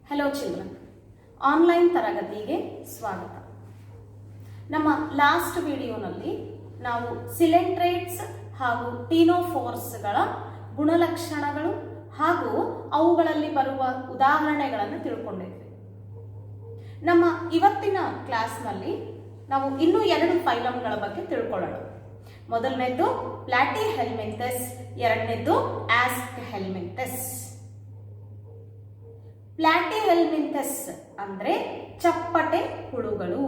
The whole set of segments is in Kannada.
ಹಲೋ ಚಿಲ್ಡ್ರನ್, ಆನ್ಲೈನ್ ತರಗತಿಗೆ ಸ್ವಾಗತ. ನಮ್ಮ ಲಾಸ್ಟ್ ವಿಡಿಯೋನಲ್ಲಿ ನಾವು ಸಿಲೆಂಟ್ರೇಟ್ಸ್ ಹಾಗೂ ಟೀನೋಫೋರ್ಸ್ಗಳ ಗುಣಲಕ್ಷಣಗಳು ಹಾಗೂ ಅವುಗಳಲ್ಲಿ ಬರುವ ಉದಾಹರಣೆಗಳನ್ನು ತಿಳ್ಕೊಂಡಿದ್ವಿ. ನಮ್ಮ ಇವತ್ತಿನ ಕ್ಲಾಸ್ನಲ್ಲಿ ನಾವು ಇನ್ನೂ 2 ಫೈಲಮ್ಗಳ ಬಗ್ಗೆ ತಿಳ್ಕೊಳ್ಳೋಣ. ಮೊದಲನೇದು ಪ್ಲಾಟಿಹೆಲ್ಮಿಂಥಸ್, ಎರಡನೇದು ಆಸ್ಕ್ಹೆಲ್ಮಿಂಥಸ್. ಪ್ಲಾಟಿಹೆಲ್ಮಿಂಥಸ್ ಅಂದ್ರೆ ಚಪ್ಪಟೆ ಹುಳುಗಳು,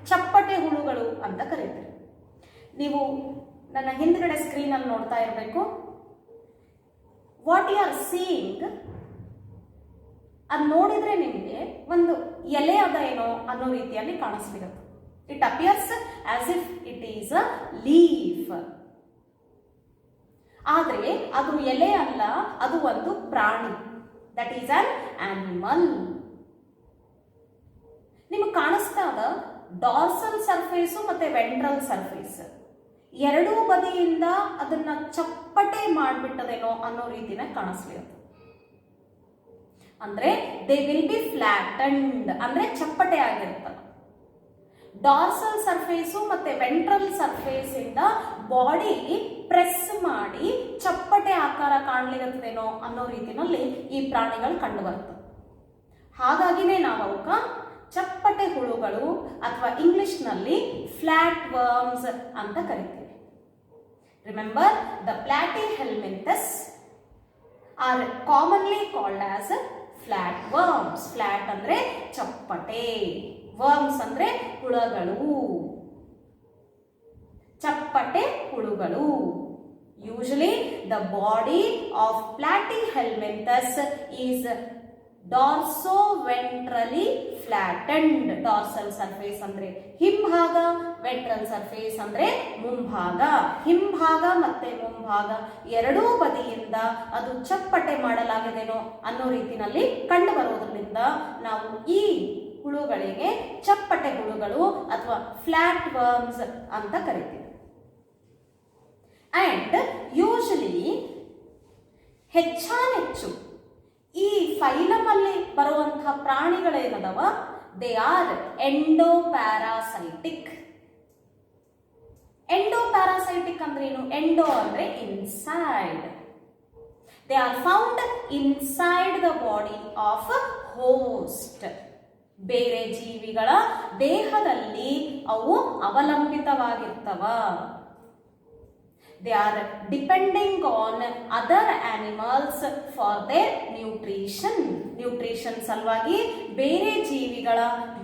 ಚಪ್ಪಟೆ ಹುಳುಗಳು ಅಂತ ಕರೀತಾರೆ. ನೀವು ನನ್ನ ಹಿಂದ್ಗಡೆ ಸ್ಕ್ರೀನ್ ಅಲ್ಲಿ ನೋಡ್ತಾ ಇರಬೇಕು. ವಾಟ್ ಯು ಆರ್ ಸೀಯಿಂಗ್ ಅದು ನೋಡಿದ್ರೆ ನಿಮಗೆ ಒಂದು ಎಲೆ ಅದ ಏನೋ ಅನ್ನೋ ರೀತಿಯಲ್ಲಿ ಕಾಣಿಸ್ತಿರುತ್ತೆ. It appears as if it is a leaf. ಆದ್ರೆ ಅದು ಎಲೆ ಅಲ್ಲ, ಅದು ಒಂದು ಪ್ರಾಣಿ. That is an animal. ನಿಮಗೆ ಕಾಣಿಸ್ತಾ ಇದ ಡಾರ್ಸಲ್ ಸರ್ಫೇಸು ಮತ್ತೆ ವೆಂಟ್ರಲ್ ಸರ್ಫೇಸ್ ಎರಡೂ ಬದಿಯಿಂದ ಅದನ್ನ ಚಪ್ಪಟೆ ಮಾಡ್ಬಿಟ್ಟದೇನೋ ಅನ್ನೋ ರೀತಿನ ಕಾಣಿಸ್ಲಿರುತ್ತೆ. ಅಂದ್ರೆ ದೇ ವಿಲ್ ಬಿ ಫ್ಲಾಟೆಂಡ್, ಅಂದ್ರೆ ಚಪ್ಪಟೆ ಆಗಿರ್ತದೆ. ಡಾರ್ಸಲ್ ಸರ್ಫೇಸು ಮತ್ತೆ ವೆಂಟ್ರಲ್ ಸರ್ಫೇಸ್ ಇಂದ ಬಾಡಿ ಪ್ರೆಸ್ ಮಾಡಿ ಚಪ್ಪಟೆ ಆಕಾರ ಕಾಣಲಿರುತ್ತದೇನೋ ಅನ್ನೋ ರೀತಿನಲ್ಲಿ ಈ ಪ್ರಾಣಿಗಳು ಕಂಡು ಬರ್ತವೆ. ಹಾಗಾಗಿನೇ ನಾವು ಅವಕ್ಕ ಚಪ್ಪಟೆ ಹುಳುಗಳು ಅಥವಾ ಇಂಗ್ಲಿಷ್ ನಲ್ಲಿ ಫ್ಲಾಟ್ ವರ್ಮ್ಸ್ ಅಂತ ಕರಿತೀವಿ. Remember, the platyhelminthes are commonly called as flat worms. Flat ಅಂದ್ರೆ ಚಪ್ಪಟೆ, ವರ್ಮ್ಸ್ ಅಂದ್ರೆ ಹುಳಗಳು, ಚಪ್ಪಟೆ ಹುಳುಗಳು. Usually the body of platyhelminthes is dorsoventrally flattened. Dorsal surface ಅಂದ್ರೆ ಹಿಂಭಾಗ, ವೆಂಟ್ರಲ್ ಸರ್ಫೇಸ್ ಅಂದ್ರೆ ಮುಂಭಾಗ. ಹಿಂಭಾಗ ಮತ್ತೆ ಮುಂಭಾಗ ಎರಡೂ ಬದಿಯಿಂದ ಅದು ಚಪ್ಪಟೆ ಮಾಡಲಾಗಿದೆನೋ ಅನ್ನೋ ರೀತಿನಲ್ಲಿ ಕಂಡು ಬರುವುದರಿಂದ ನಾವು ಈ ಹುಳುಗಳಿಗೆ ಚಪ್ಪಟೆ ಹುಳುಗಳು ಅಥವಾ ಫ್ಲಾಟ್ ವರ್ಮ್ಸ್ ಅಂತ ಕರಿತೀವಿ. ಅಂಡ್ ಯೂಶಲಿ ಹೆಚ್ಚಾನೆಚ್ಚು ಈ ಫೈಲಮ್ ಅಲ್ಲಿ ಬರುವಂತಹ ಪ್ರಾಣಿಗಳೇನದವ, ದೇ ಆರ್ ಎಂಡೋಪ್ಯಾರಾಸೈಟಿಕ್. ಎಂಡೋಪ್ಯಾರಾಸೈಟಿಕ್ ಅಂದ್ರೆ ಏನು? ಎಂಡೋ ಅಂದ್ರೆ inside. They are found inside the body of host. ಬೇರೆ ಜೀವಿಗಳ ದೇಹದಲ್ಲಿ ಅವು ಅವಲಂಬಿತವಾಗಿರ್ತವ. They are depending on other animals for their nutrition. Nutrition ಸಲುವಾಗಿ ಬೇರೆ ಜೀವಿಗಳ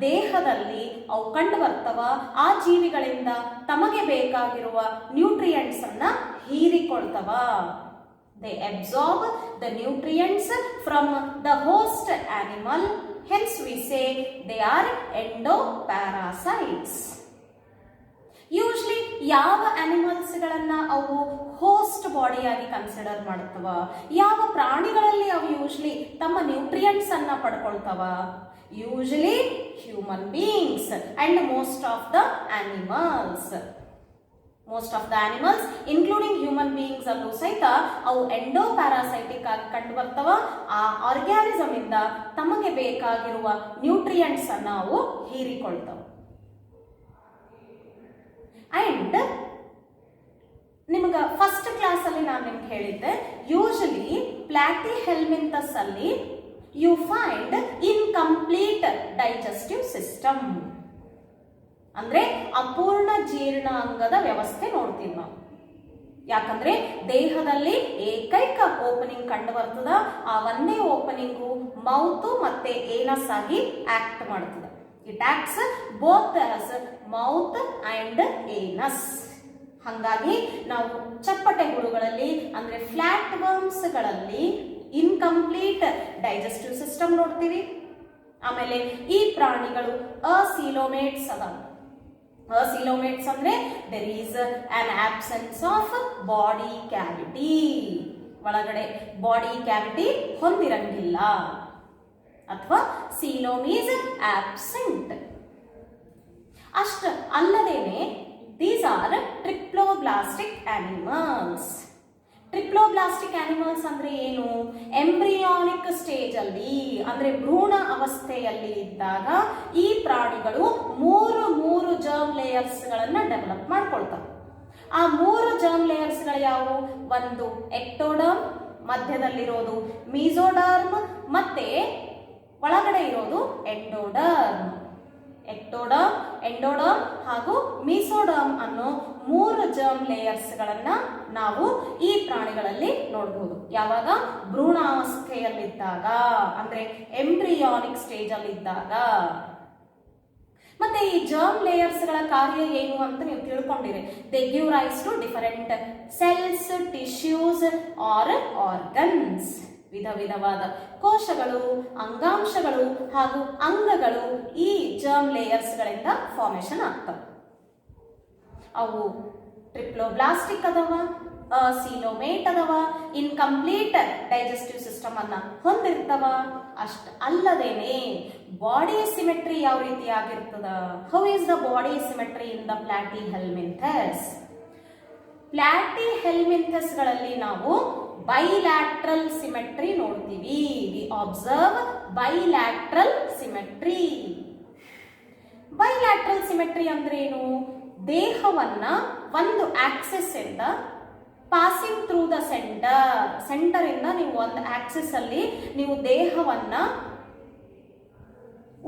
ದೇಹದಲ್ಲಿ ಅವು ಕಂಡು ಬರ್ತವ. ಆ ಜೀವಿಗಳಿಂದ ತಮಗೆ ಬೇಕಾಗಿರುವ ನ್ಯೂಟ್ರಿಯೆಂಟ್ಸ್ ಅನ್ನ ಹೀರಿಕೊಳ್ತವ. They absorb the nutrients from the host animal. Hence we say they are endoparasites. Usually ಯಾವ ಅನಿಮಲ್ಸ್ ಗಳನ್ನ ಅವು ಹೋಸ್ಟ್ ಬಾಡಿಯಾಗಿ ಕನ್ಸಿಡರ್ ಮಾಡುತ್ತವ? ಯಾವ ಪ್ರಾಣಿಗಳಲ್ಲಿ ಅವು ಯೂಶ್ಲಿ ತಮ್ಮ ನ್ಯೂಟ್ರಿಯೆಂಟ್ಸ್ ಅನ್ನ ಪಡ್ಕೊಳ್ತವ? Usually human beings and most of the animals. Most of the animals including human beings ಅಲ್ಲೂ ಸಹಿತ ಅವು ಎಂಡೋಪ್ಯಾರಾಸೈಟಿಕ್ ಆಗಿ ಕಂಡು ಬರ್ತವ. ಆ ಆರ್ಗ್ಯಾನಿಸಮ್ ಇಂದ ತಮಗೆ ಬೇಕಾಗಿರುವ ನ್ಯೂಟ್ರಿಯೆಂಟ್ಸ್ ಅನ್ನ ಅವು ಹೀರಿಕೊಳ್ತವ. ಅಂಡ್ ನಿಮ್ಗೆ ಫಸ್ಟ್ ಕ್ಲಾಸ್ ಅಲ್ಲಿ ನಾನು ನಿಮ್ಗೆ ಹೇಳಿದ್ದೆ, ಯೂಶಲಿ ಪ್ಲಾಟಿಹೆಲ್ಮಿಂಥಸ್ ಅಲ್ಲಿ you find incomplete digestive system. ಅಂದ್ರೆ ಅಪೂರ್ಣ ಜೀರ್ಣಾಂಗದ ವ್ಯವಸ್ಥೆ ನೋಡ್ತೀವಿ ನಾವು. ಯಾಕಂದ್ರೆ ದೇಹದಲ್ಲಿ ಏಕೈಕ ಓಪನಿಂಗ್ ಕಂಡು ಬರ್ತದ. ಆ ಒಂದೇ ಓಪನಿಂಗು ಮೌತ್ ಮತ್ತೆ ಏನಸ್ ಆಗಿ ಆಕ್ಟ್ ಮಾಡ್ತದೆ. It acts both as mouth and anus. ಹಾಗಾಗಿ ನಾವು ಚಪ್ಪಟೆ ಹುಳುಗಳಲ್ಲಿ ಅಂದ್ರೆ ಫ್ಲಾಟ್ ವರ್ಮ್ಸ್ ಗಳಲ್ಲಿ ಇನ್ಕಂಪ್ಲೀಟ್ ಡೈಜೆಸ್ಟಿವ್ ಸಿಸ್ಟಮ್ ನೋಡ್ತೀವಿ. ಆಮೇಲೆ ಈ ಪ್ರಾಣಿಗಳು ಅಸೀಲೋಮೇಟ್ಸ್ ಅದ. ಅಸೀಲೋಮೇಟ್ಸ್ ಅಂದ್ರೆ there is an absence of body cavity. ಒಳಗಡೆ ಬಾಡಿ ಕ್ಯಾವಿಟಿ ಹೊಂದಿರಂಗಿಲ್ಲ ಅಥವಾ ಸೀಲೋಮ್ ಈಸ್ ಆಬ್ಸೆಂಟ್. ಅಷ್ಟ ಅಲ್ಲದೇನೆ these are triploblastic animals. Triploblastic animals ಅಂದ್ರೆ ಏನು? ಎಂಬ್ರಿಯಾನಿಕ್ ಸ್ಟೇಜ್ ಅಲ್ಲಿ ಅಂದ್ರೆ ಭ್ರೂಣ ಅವಸ್ಥೆಯಲ್ಲಿ ಇದ್ದಾಗ ಈ ಪ್ರಾಣಿಗಳು ಮೂರು ಜರ್ಮ್ ಲೇಯರ್ಸ್ ಗಳನ್ನ ಡೆವಲಪ್ ಮಾಡ್ಕೊಳ್ತವೆ. ಆ 3 ಜರ್ಮ್ ಲೇಯರ್ಸ್ ಗಳು ಯಾವುವು? ಒಂದು ಎಕ್ಟೋಡರ್ಮ್, ಮಧ್ಯದಲ್ಲಿರೋದು ಮೀಸೋಡರ್ಮ್, ಮತ್ತೆ ಒಳಗಡೆ ಇರೋದು ಎಂಡೋಡರ್ಮ್. ಎಕ್ಟೋಡರ್ಮ್, ಎಂಡೋಡರ್ಮ್ ಹಾಗೂ ಮೀಸೋಡರ್ಮ್ ಅನ್ನೋ 3 ಜರ್ಮ್ ಲೇಯರ್ಸ್ ಗಳನ್ನ ನಾವು ಈ ಪ್ರಾಣಿಗಳಲ್ಲಿ ನೋಡಬಹುದು. ಯಾವಾಗ? ಭ್ರೂಣಾವಸ್ಥೆಯಲ್ಲಿದ್ದಾಗ ಅಂದ್ರೆ ಎಂಬ್ರಿಯಾನಿಕ್ ಸ್ಟೇಜ್ ಅಲ್ಲಿ ಇದ್ದಾಗ. ಮತ್ತೆ ಈ ಜರ್ಮ್ ಲೇಯರ್ಸ್ ಗಳ ಕಾರ್ಯ ಏನು ಅಂತ ನೀವು ತಿಳ್ಕೊಂಡಿರಿ. They give rise to different cells, tissues or organs. ವಿಧವಾದ ಕೋಶಗಳು, ಅಂಗಾಂಶಗಳು ಹಾಗೂ ಅಂಗಗಳು ಈ ಜರ್ಮ್ ಲೇಯರ್ಸ್ ಗಳಿಂದ ಫಾರ್ಮೇಶನ್ ಆಗ್ತವೆ. ಅವು ಟ್ರಿಪ್ಲೋಬ್ಲಾಸ್ಟಿಕ್ ಅದಾವ, ಸೀಲೋಮೇಟ್ ಅದಾವ, ಇನ್ಕಂಪ್ಲೀಟ್ ಡೈಜೆಸ್ಟಿವ್ ಸಿಸ್ಟಮ್ ಅನ್ನ ಹೊಂದಿರ್ತವ. ಅಷ್ಟ ಅಲ್ಲದೇನೆ ಬಾಡಿ ಸಿಮೆಟ್ರಿ ಯಾವ ರೀತಿ ಆಗಿರ್ತದ? How is the body symmetry in the platyhelminthes? Platyhelminthes ಗಳಲ್ಲಿ ನಾವು ಬೈಲ್ಯಾಟ್ರಲ್ ಸಿಮೆಟ್ರಿ ನೋಡ್ತೀವಿ. We observe bilateral symmetry. Bilateral symmetry ಅಂದ್ರೆ ಏನು? ದೇಹವನ್ನ ಒಂದು ಆಕ್ಸಿಸ್ ಇಂದ ಪಾಸಿಂಗ್ ಥ್ರೂ ದ ಸೆಂಟರ್ ಇಂದ ನೀವು ಒಂದು ಆಕ್ಸಿಸ್ ಅಲ್ಲಿ ನೀವು ದೇಹವನ್ನ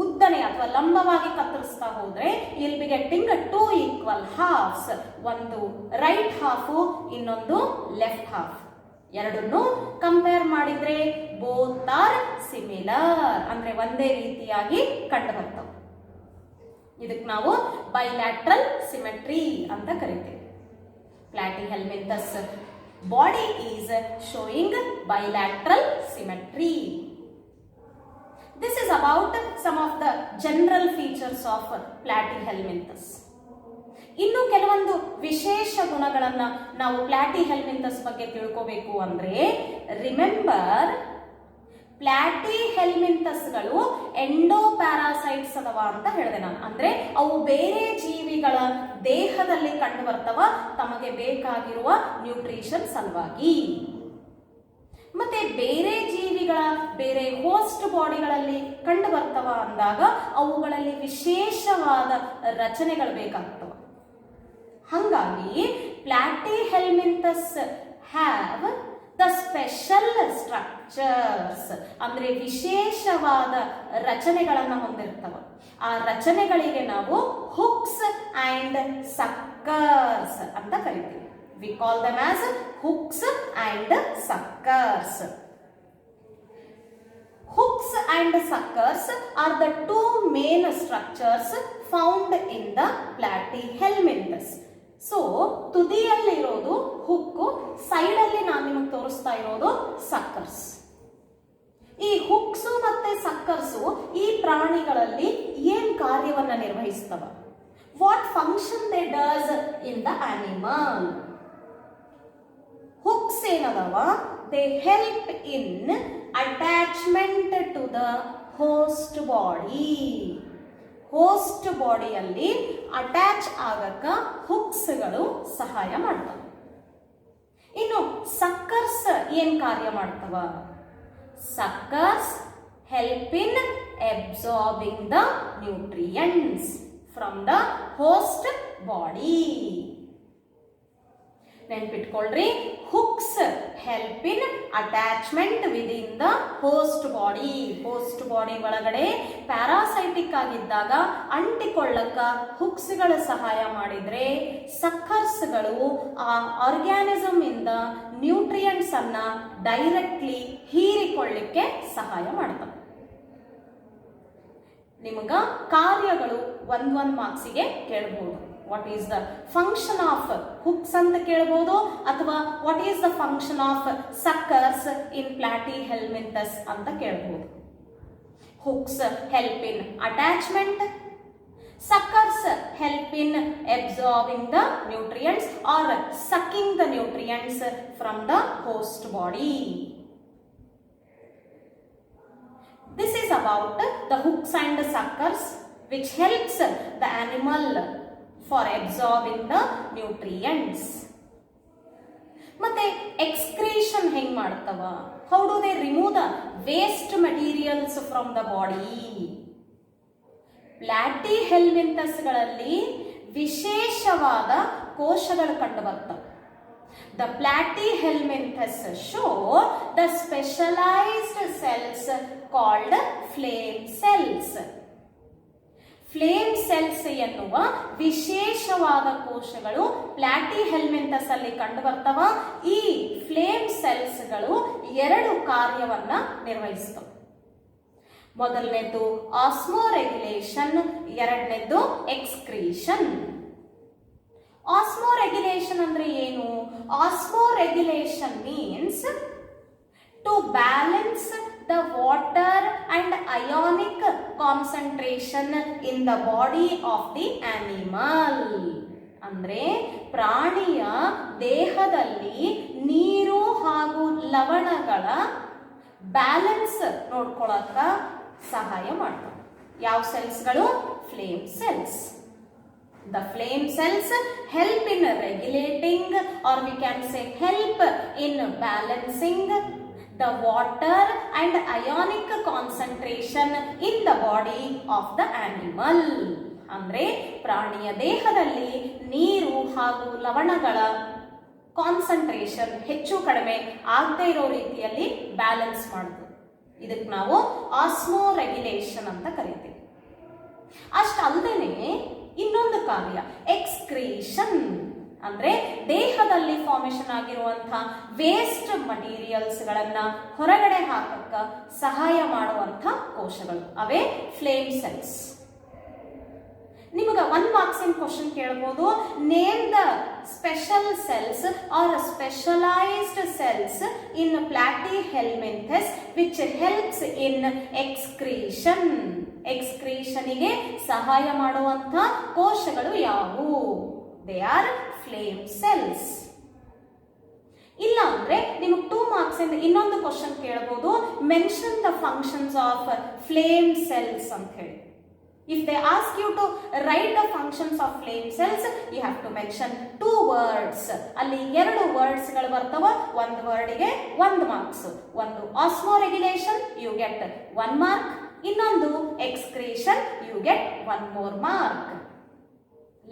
ಉದ್ದನೆ ಅಥವಾ ಲಂಬವಾಗಿ ಕತ್ತರಿಸ್ತಾ ಹೋದ್ರೆ will be getting 2 equal halves. ಒಂದು ರೈಟ್ ಹಾಫ್, ಇನ್ನೊಂದು ಲೆಫ್ಟ್ ಹಾಫ್. ಎರಡನ್ನು ಕಂಪೇರ್ ಮಾಡಿದ್ರೆ ಬೋತ್ ಆರ್ ಸಿಮಿಲರ್ ಅಂದ್ರೆ ಒಂದೇ ರೀತಿಯಾಗಿ ಕಂಡು ಬರ್ತವೆ. ಇದಕ್ಕೆ ನಾವು ಬೈಲ್ಯಾಟ್ರಲ್ ಸಿಮೆಟ್ರಿ ಅಂತ ಕರಿತೀವಿ. Platyhelminthes body is showing bilateral symmetry. This is about some of the general features of platyhelminthes. ಇನ್ನು ಕೆಲವೊಂದು ವಿಶೇಷ ಗುಣಗಳನ್ನ ನಾವು ಪ್ಲಾಟಿಹೆಲ್ಮಿಂಥಸ್ ಬಗ್ಗೆ ತಿಳ್ಕೋಬೇಕು ಅಂದ್ರೆ, ರಿಮೆಂಬರ್ ಪ್ಲಾಟಿಹೆಲ್ಮಿಂಥಸ್ಗಳು ಎಂಡೋಪ್ಯಾರಾಸೈಟ್ಸ್ ಅದಾವ ಅಂತ ಹೇಳಿದೆ ನಾನು. ಅಂದ್ರೆ ಅವು ಬೇರೆ ಜೀವಿಗಳ ದೇಹದಲ್ಲಿ ಕಂಡು ಬರ್ತವ ತಮಗೆ ಬೇಕಾಗಿರುವ ನ್ಯೂಟ್ರಿಷನ್ ಸಲುವಾಗಿ. ಮತ್ತೆ ಬೇರೆ ಜೀವಿಗಳ ಬೇರೆ ಹೋಸ್ಟ್ ಬಾಡಿಗಳಲ್ಲಿ ಕಂಡು ಬರ್ತವ ಅಂದಾಗ ಅವುಗಳಲ್ಲಿ ವಿಶೇಷವಾದ ರಚನೆಗಳು ಬೇಕಾಗ್ತವ. ಹಾಗಾಗಿ ಪ್ಲಾಟಿಹೆಲ್ಮಿಂಥಸ್ ಹ್ಯಾವ್ ದ ಸ್ಪೆಷಲ್ ಸ್ಟ್ರಕ್ಚರ್ಸ್ ಅಂದ್ರೆ ವಿಶೇಷವಾದ ರಚನೆಗಳನ್ನು ಹೊಂದಿರ್ತವ. ಆ ರಚನೆಗಳಿಗೆ ನಾವು ಹುಕ್ಸ್ ಅಂಡ್ ಸಕ್ಕರ್ಸ್ ಅಂತ ಕರಿತೀವಿ. We call them as hooks and suckers. Hooks and suckers are the two main structures found in the platyhelminthes. So, ತುದಿಯಲ್ಲಿರೋದು ಹುಕ್ಕು, ಸೈಡ್ ಅಲ್ಲಿ ನಾನು ನಿಮಗೆ ತೋರಿಸ್ತಾ ಇರೋದು ಸಕ್ಕರ್ಸ್. ಈ ಹುಕ್ಸ್ ಮತ್ತೆ ಸಕ್ಕರ್ಸ್ ಈ ಪ್ರಾಣಿಗಳಲ್ಲಿ ಏನ್ ಕಾರ್ಯವನ್ನ ನಿರ್ವಹಿಸ್ತವ? What function they does in the animal? Hooks ಏನದವ? They help in attachment to the host body. Host ಬಾಡಿಯಲ್ಲಿ ಅಟ್ಯಾಚ್ ಆಗಕ್ಕ ಹುಕ್ಸ್ಗಳು ಸಹಾಯ ಮಾಡ್ತವೆ. ಇನ್ನು ಸಕ್ಕರ್ಸ್ ಏನ್ ಕಾರ್ಯ ಮಾಡ್ತವ? Suckers help in absorbing the nutrients from the host body. ನೆನ್ಪಿಟ್ಕೊಳ್ರಿ, hooks help in attachment within the host body. Host body ಒಳಗಡೆ ಪ್ಯಾರಾಸೈಟಿಕ್ ಆಗಿದ್ದಾಗ ಅಂಟಿಕೊಳ್ಳಕ್ಕ ಹುಕ್ಸ್ಗಳ ಸಹಾಯ ಮಾಡಿದ್ರೆ, ಸಕ್ಕರ್ಸ್ಗಳು ಆ ಆರ್ಗ್ಯಾನಿಸಮ್ ಇಂದ ನ್ಯೂಟ್ರಿಯೆಂಟ್ಸ್ ಅನ್ನ ಡೈರೆಕ್ಟ್ಲಿ ಹೀರಿಕೊಳ್ಳಿಕ್ಕೆ ಸಹಾಯ ಮಾಡ್ತವೆ. ನಿಮಗ ಕಾರ್ಯಗಳು ಒಂದೊಂದು ಮಾರ್ಕ್ಸಿಗೆ ಕೇಳಬಹುದು. What is the function of hooks ಅಂತ ಕೇಳಬಹುದು, ಅಥವಾ what is the function of suckers in platyhelminthes ಅಂತ ಕೇಳಬಹುದು. Hooks help in attachment, suckers help in absorbing the nutrients or sucking the nutrients from the host body. This is about the hooks and suckers which helps the animal for absorbing the nutrients. ಮತ್ತೆ ಎಕ್ಸ್ಕ್ರೀಷನ್ ಹೆಂಗ್ ಮಾಡ್ತವ? How do they remove the waste materials from the body. ಪ್ಲಾಟಿಹೆಲ್ಮಿಂಥಸ್ಗಳಲ್ಲಿ ವಿಶೇಷವಾದ ಕೋಶಗಳು ಕಂಡುಬರ್ತವೆ. The platyhelminthes show the specialized cells called flame cells. Flame cells ಎನ್ನುವ ವಿಶೇಷವಾದ ಕೋಶಗಳು ಪ್ಲಾಟಿಹೆಲ್ಮಿಂಥಸ್ ಅಲ್ಲಿ ಕಂಡುಬರ್ತವ. ಈ ಫ್ಲೇಮ್ ಸೆಲ್ಸ್ಗಳು 2 ಕಾರ್ಯವನ್ನ ನಿರ್ವಹಿಸ್ತವೆ. ಮೊದಲನೇದು ಆಸ್ಮೋರೆಗ್ಯುಲೇಷನ್, ಎರಡನೇದು ಎಕ್ಸ್ಕ್ರೀಷನ್. ಆಸ್ಮೋರೆಗ್ಯುಲೇಷನ್ ಅಂದ್ರೆ ಏನು? Osmoregulation means to balance the water and ionic concentration in the body of the animal. ಅಂದ್ರೆ ಪ್ರಾಣಿಯ ದೇಹದಲ್ಲಿ ನೀರು ಹಾಗೂ ಲವಣಗಳ ಬ್ಯಾಲೆನ್ಸ್ ನೋಡ್ಕೊಳ್ಳಕ ಸಹಾಯ ಮಾಡ್ತವೆ. ಯಾವ ಸೆಲ್ಸ್ಗಳು? Flame cells. The flame cells help in regulating, or we can say help in balancing the water and ionic concentration in the body of the animal. ಅಂದ್ರೆ ಪ್ರಾಣಿಯ ದೇಹದಲ್ಲಿ ನೀರು ಹಾಗೂ ಲವಣಗಳ ಕಾನ್ಸಂಟ್ರೇಷನ್ ಹೆಚ್ಚು ಕಡಿಮೆ ಆಗದೇ ಇರೋ ರೀತಿಯಲ್ಲಿ ಬ್ಯಾಲೆನ್ಸ್ ಮಾಡುದು. ಇದಕ್ಕೆ ನಾವು ಆಸ್ಮೋರೆಗ್ಯುಲೇಷನ್ ಅಂತ ಕರಿತೀವಿ. ಅಷ್ಟಲ್ಲದೆ ಇನ್ನೊಂದು ಕಾರ್ಯ ಎಕ್ಸ್ಕ್ರೀಷನ್. ಅಂದ್ರೆ ದೇಹದಲ್ಲಿ ಫಾರ್ಮೇಶನ್ ಆಗಿರುವಂತಹ ವೇಸ್ಟ್ ಮಟೀರಿಯಲ್ಸ್ ಗಳನ್ನ ಹೊರಗಡೆ ಹಾಕಕ್ಕ ಸಹಾಯ ಮಾಡುವಂತಹ ಕೋಶಗಳು, ಅವೇ ಫ್ಲೇಮ್ ಸೆಲ್ಸ್. ನಿಮಗೆ 1 ಮಾರ್ಕ್ಸಿನ ಕ್ವಶನ್ ಕೇಳಬಹುದು. Name the special cells or specialized cells in platyhelminthes which helps in excretion. ಎಕ್ಸ್ಕ್ರೀಷನ್ಗೆ ಸಹಾಯ ಮಾಡುವಂತಹ ಕೋಶಗಳು ಯಾವುವು? They are flame cells. ಇಲ್ಲ ಅಂದ್ರೆ ನಿಮಗೆ 2 ಮಾರ್ಕ್ಸ್ ಇಂದ ಇನ್ನೊಂದು ಕ್ವಶನ್ ಕೇಳಬಹುದು. Mention the functions of flame cells ಅಂತ ಹೇಳಿ. If they ask you to write the functions of flame cells, you have to mention 2 words. ಅಲ್ಲಿ 2 ವರ್ಡ್ಸ್ ಗಳು ಬರ್ತವ. ಒಂದು ವರ್ಡ್ಗೆ 1 ಮಾರ್ಕ್ಸ್. ಒಂದು ಆಸ್ಮೋರೆಗ್ಯುಲೇಷನ್, ಯು ಗೆಟ್ 1 ಮಾರ್ಕ್. ಇನ್ನೊಂದು excretion, you get 1 more mark.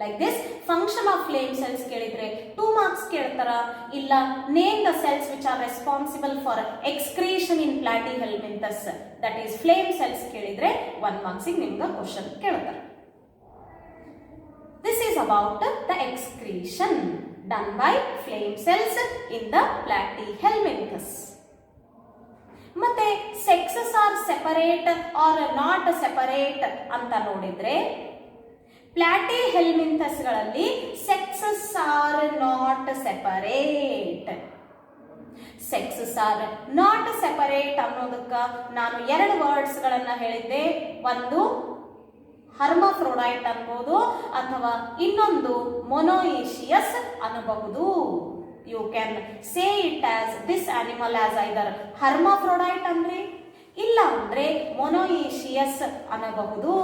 Like this, function of flame cells ಕೇಳಿದ್ರೆ 2 ಮಾರ್ಕ್ಸ್ ಕೇಳ್ತಾರ. ಇಲ್ಲ name the cells which are responsible for excretion in platyhelminthes, that is flame cells ಕೇಳಿದ್ರೆ 1 ಮಾರ್ಕ್ಸಿಗೆ ನಿಮ್ಗೆ ಕ್ವಶನ್ ಕೇಳ್ತಾರೆ. This is about the excretion done by flame cells in the platyhelminthus. ಮತ್ತೆ sexes are separate or not separate ಅಂತ ನೋಡಿದ್ರೆ ಪ್ಲಾಟಿಹೆಲ್ಮಿಂಥಸ್ಗಳಲ್ಲಿ sexes are not separate. Sexes are not separate ಅನ್ನೋದಕ್ಕ ನಾನು 2 ವರ್ಡ್ಸ್ ಗಳನ್ನ ಹೇಳಿದ್ದೆ. ಒಂದು ಹರ್ಮಾಫ್ರೋಡೈಟ್ ಅನ್ಬೋದು ಅಥವಾ ಇನ್ನೊಂದು ಮೊನೋಯಿಷಿಯಸ್ ಅನ್ನಬಹುದು. You can say it as this animal as either hermaphrodite ಅಂದ್ರೆ ಇಲ್ಲ ಅಂದ್ರೆ ಮೊನೋಯಿಷಿಯಸ್ ಅನ್ನಬಹುದು.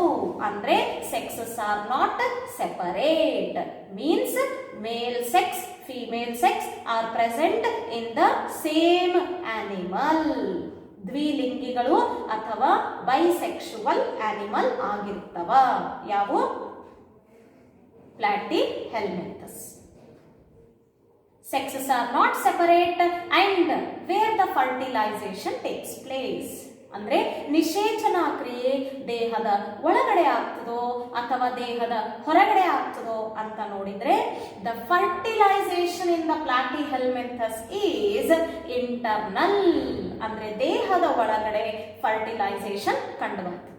ಅಂದ್ರೆ sexes are not separate means male sex female sex are present in the same animal. ದ್ವಿಲಿಂಗಿಗಳು ಅಥವಾ ಬೈಸೆಕ್ಷುವಲ್ ಆನಿಮಲ್ ಆಗಿರ್ತವ. ಯಾವ? ಪ್ಲಾಟಿಹೆಲ್ಮಿಂಥಸ್. Sexes are not separate and where the fertilization takes place. ಅಂದ್ರೆ ನಿಷೇಚನ ಕ್ರಿಯೆ ದೇಹದ ಒಳಗಡೆ ಆಗ್ತದೋ ಅಥವಾ ದೇಹದ ಹೊರಗಡೆ ಆಗ್ತದೋ ಅಂತ ನೋಡಿದ್ರೆ the fertilization in the platyhelminthes is internal. ಅಂದ್ರೆ ದೇಹದ ಒಳಗಡೆ ಫರ್ಟಿಲೈಸೇಷನ್ ಕಂಡುಬರ್ತದೆ.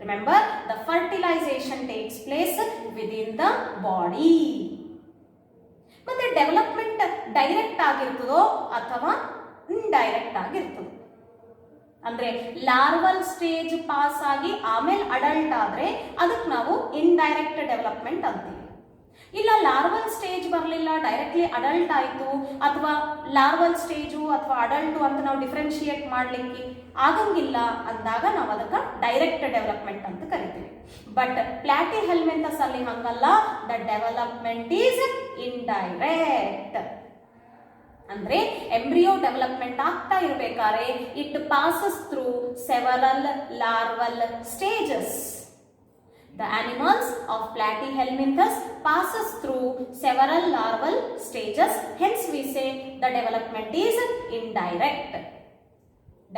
Remember, the fertilization takes place within the body. ಮತ್ತೆ ಡೆವಲಪ್ಮೆಂಟ್ ಡೈರೆಕ್ಟ್ ಆಗಿರ್ತದೋ ಅಥವಾ ಇಂಡೈರೆಕ್ಟ್ ಆಗಿರ್ತದೋ. ಅಂದ್ರೆ ಲಾರ್ವಲ್ ಸ್ಟೇಜ್ ಪಾಸ್ ಆಗಿ ಆಮೇಲೆ ಅಡಲ್ಟ್ ಆದ್ರೆ ಅದಕ್ಕೆ ನಾವು ಇಂಡೈರೆಕ್ಟ್ ಡೆವಲಪ್ಮೆಂಟ್ ಅಂತೀವಿ. ಇಲ್ಲ ಲಾರ್ವಲ್ ಸ್ಟೇಜ್ ಬರಲಿಲ್ಲ, ಡೈರೆಕ್ಟ್ಲಿ ಅಡಲ್ಟ್ ಆಯ್ತು, ಅಥವಾ ಲಾರ್ವಲ್ ಸ್ಟೇಜು ಅಥವಾ ಅಡಲ್ಟು ಅಂತ ನಾವು ಡಿಫ್ರೆನ್ಶಿಯೇಟ್ ಮಾಡ್ಲಿಕ್ಕೆ ಆಗಂಗಿಲ್ಲ ಅಂದಾಗ ನಾವು ಅದಕ್ಕೆ ಡೈರೆಕ್ಟ್ ಡೆವಲಪ್ಮೆಂಟ್ ಅಂತ ಕರಿತೀವಿ. ಬಟ್ ಪ್ಲಾಟಿಹೆಲ್ಮಿಂಥಸ್ ಅಲ್ಲಿ ಹಂಗಲ್ಲ, ದ ಡೆವಲಪ್ಮೆಂಟ್ ಈಸ್ ಇಂಡೈರೆಕ್ಟ್. ಅಂದ್ರೆ ಎಂಬ್ರಿಯೋ ಡೆವಲಪ್ಮೆಂಟ್ ಆಗ್ತಾ ಇರಬೇಕಾದ್ರೆ it passes through several larval stages. The animals of Platyhelminthes passes through several larval stages. Hence, we say the development is indirect.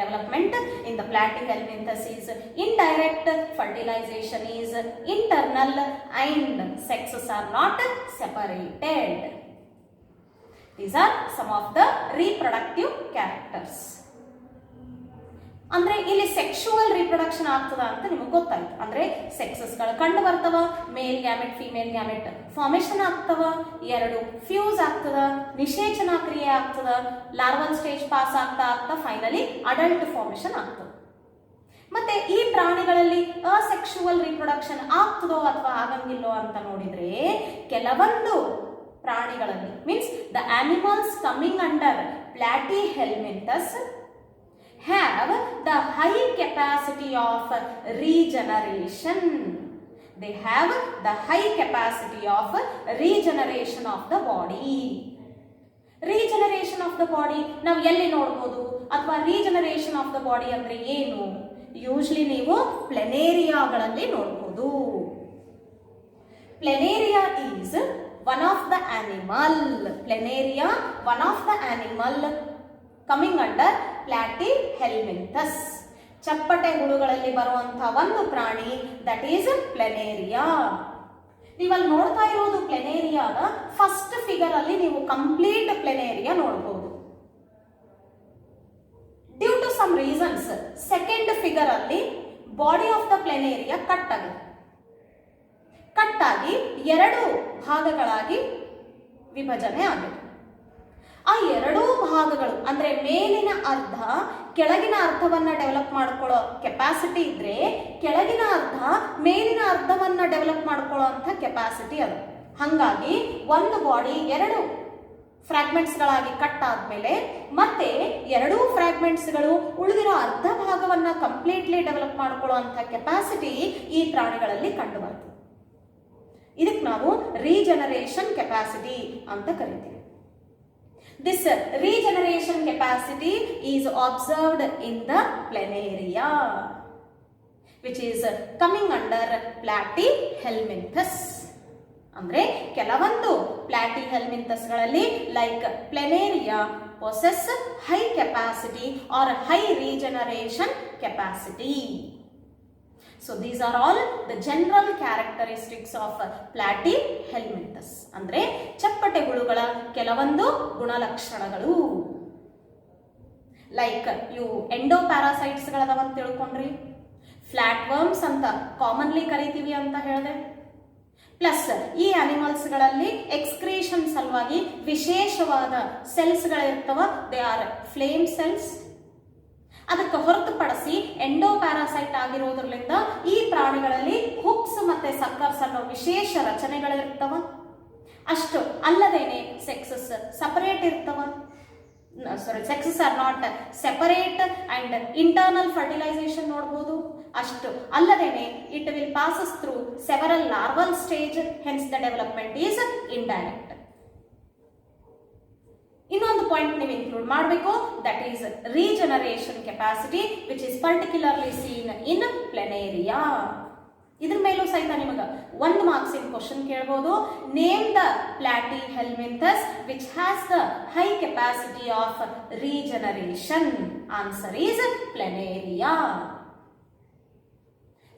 Development in the Platyhelminthes is indirect. Fertilization is internal, and sexes are not separated. These are some of the reproductive characters. ಅಂದ್ರೆ ಇಲ್ಲಿ ಸೆಕ್ಸುವಲ್ ರಿಪ್ರೊಡಕ್ಷನ್ ಆಗ್ತದ ಅಂತ ನಿಮಗೆ ಗೊತ್ತಾಯ್ತು. ಅಂದ್ರೆ ಸೆಕ್ಸಸ್ಗಳು ಕಂಡು ಬರ್ತವ, ಮೇಲ್ ಗ್ಯಾಮೆಟ್ ಫಿಮೇಲ್ ಗ್ಯಾಮೆಟ್ ಫಾರ್ಮೇಶನ್ ಆಗ್ತವ, ಎರಡು ಫ್ಯೂಸ್ ಆಗ್ತದ, ನಿಷೇಚನ ಕ್ರಿಯೆ ಆಗ್ತದ, ಲಾರ್ವಲ್ ಸ್ಟೇಜ್ ಪಾಸ್ ಆಗ್ತಾ ಆಗ್ತಾ ಫೈನಲಿ ಅಡಲ್ಟ್ ಫಾರ್ಮೇಶನ್ ಆಗ್ತದ. ಮತ್ತೆ ಈ ಪ್ರಾಣಿಗಳಲ್ಲಿ ಅಸೆಕ್ಸುವಲ್ ರಿಪ್ರೊಡಕ್ಷನ್ ಆಗ್ತದೋ ಅಥವಾ ಆಗಂಗಿಲ್ಲೋ ಅಂತ ನೋಡಿದ್ರೆ ಕೆಲವೊಂದು ಪ್ರಾಣಿಗಳಲ್ಲಿ means the animals coming under Platyhelminthes have the high capacity of regeneration. They have the high capacity of regeneration of the body. Regeneration of the body ನಾವು ಎಲ್ಲಿ ನೋಡಬಹುದು ಅಥವಾ regeneration of the body ಅಂದ್ರೆ ಏನು? ಯೂಶಲಿ ನೀವು ಪ್ಲೆನೇರಿಯಾಗಳಲ್ಲಿ ನೋಡಬಹುದು. ಪ್ಲೆನೇರಿಯಾ is one of the animal. Planaria, one of the animal coming under Platyhelminthes. ಚಪ್ಪಟೆ ಹುಳುಗಳಲ್ಲಿ ಬರುವಂತಹ ಒಂದು ಪ್ರಾಣಿ ದಟ್ ಈಸ್ ಪ್ಲೆನೇರಿಯಾ. ನೀವಲ್ಲಿ ನೋಡ್ತಾ ಇರೋದು ಪ್ಲೆನೇರಿಯಾದ ಫಸ್ಟ್ ಫಿಗರ್ ಅಲ್ಲಿ ನೀವು ಕಂಪ್ಲೀಟ್ ಪ್ಲೆನೇರಿಯಾ ನೋಡಬಹುದು. Due to some reasons second figure ಅಲ್ಲಿ body of the planaria cut ಆಗಿ ಎರಡು ಭಾಗಗಳಾಗಿ ವಿಭಜನೆ ಆಗಿದೆ. ಆ ಎರಡೂ ಭಾಗಗಳು ಅಂದ್ರೆ ಮೇಲಿನ ಅರ್ಧ ಕೆಳಗಿನ ಅರ್ಧವನ್ನ ಡೆವಲಪ್ ಮಾಡ್ಕೊಳ್ಳೋ ಕೆಪಾಸಿಟಿ ಇದ್ರೆ, ಕೆಳಗಿನ ಅರ್ಧ ಮೇಲಿನ ಅರ್ಧವನ್ನ ಡೆವಲಪ್ ಮಾಡ್ಕೊಳ್ಳೋ ಅಂತ ಕೆಪಾಸಿಟಿ ಅದು. ಹಂಗಾಗಿ ಒಂದು ಬಾಡಿ ಎರಡು ಫ್ರಾಗ್ಮೆಂಟ್ಸ್ ಗಳಾಗಿ ಕಟ್ ಆದ್ಮೇಲೆ ಮತ್ತೆ ಎರಡೂ ಫ್ರಾಗ್ಮೆಂಟ್ಸ್ ಗಳು ಉಳಿದಿರೋ ಅರ್ಧ ಭಾಗವನ್ನ ಕಂಪ್ಲೀಟ್ಲಿ ಡೆವಲಪ್ ಮಾಡ್ಕೊಳ್ಳೋ ಅಂತ ಕೆಪಾಸಿಟಿ ಈ ಪ್ರಾಣಿಗಳಲ್ಲಿ ಕಂಡು ಬರ್ತದೆ. ಇದಕ್ಕೆ ನಾವು ರೀಜನರೇಷನ್ ಕೆಪಾಸಿಟಿ ಅಂತ ಕರಿತೀವಿ. This regeneration capacity is observed in the planaria, which is coming under Platyhelminthes. ಅಂದ್ರೆ ಕೆಲವೊಂದು Platyhelminthes ಗಳಲ್ಲಿ like ಪ್ಲೆನೇರಿಯಾ possess high capacity or high regeneration capacity. So these are all the general characteristics of Platyhelminthes. ಅಂದ್ರೆ ಚಪ್ಪಟೆ ಹುಳುಗಳ ಕೆಲವೊಂದು ಗುಣಲಕ್ಷಣಗಳು. ಲೈಕ್ ಇವು ಎಂಡೋಪ್ಯಾರಾಸೈಟ್ಸ್ ಗಳದವ ಅಂತ ತಿಳ್ಕೊಂಡ್ರಿ, ಫ್ಲಾಟ್ ವರ್ಮ್ಸ್ ಅಂತ ಕಾಮನ್ಲಿ ಕರಿತೀವಿ ಅಂತ ಹೇಳಿದೆ. ಪ್ಲಸ್ ಈ ಅನಿಮಲ್ಸ್ ಗಳಲ್ಲಿ ಎಕ್ಸ್ಕ್ರೀಷನ್ ಸಲುವಾಗಿ ವಿಶೇಷವಾದ ಸೆಲ್ಸ್ ಗಳಿರ್ತವ, ದೇ ಆರ್ ಫ್ಲೇಮ್ ಸೆಲ್ಸ್. ಅದಕ್ಕೆ ಹೊರತುಪಡಿಸಿ ಎಂಡೋಪ್ಯಾರಾಸೈಟ್ ಆಗಿರೋದ್ರಿಂದ ಈ ಪ್ರಾಣಿಗಳಲ್ಲಿ ಹುಕ್ಸ್ ಮತ್ತೆ ಸಕ್ಕರ್ಸ್ ಅನ್ನೋ ವಿಶೇಷ ರಚನೆಗಳಿರ್ತವ. ಅಷ್ಟು ಅಲ್ಲದೇನೆ ಸೆಕ್ಸಸ್ ಸಪರೇಟ್ ಇರ್ತವ. Sexes are not separate and internal fertilization ನೋಡಬಹುದು. ಅಷ್ಟು ಅಲ್ಲದೇನೆ it will passes through several larval stage, hence the development is indirect. ಇನ್ನೊಂದು ಪಾಯಿಂಟ್ ನೀವು ಇನ್ಕ್ಲೂಡ್ ಮಾಡಬೇಕು, that is regeneration capacity which is particularly seen in planaria. ಇದ್ರ ಮೇಲೂ ಸಹಿತ ನಿಮಗೆ 1 ಮಾರ್ಕ್ಸ್ ಇನ್ ಕ್ವಶನ್ ಕೇಳಬಹುದು. Name the Platyhelminthes which has the high capacity of regeneration. Answer is Planaria.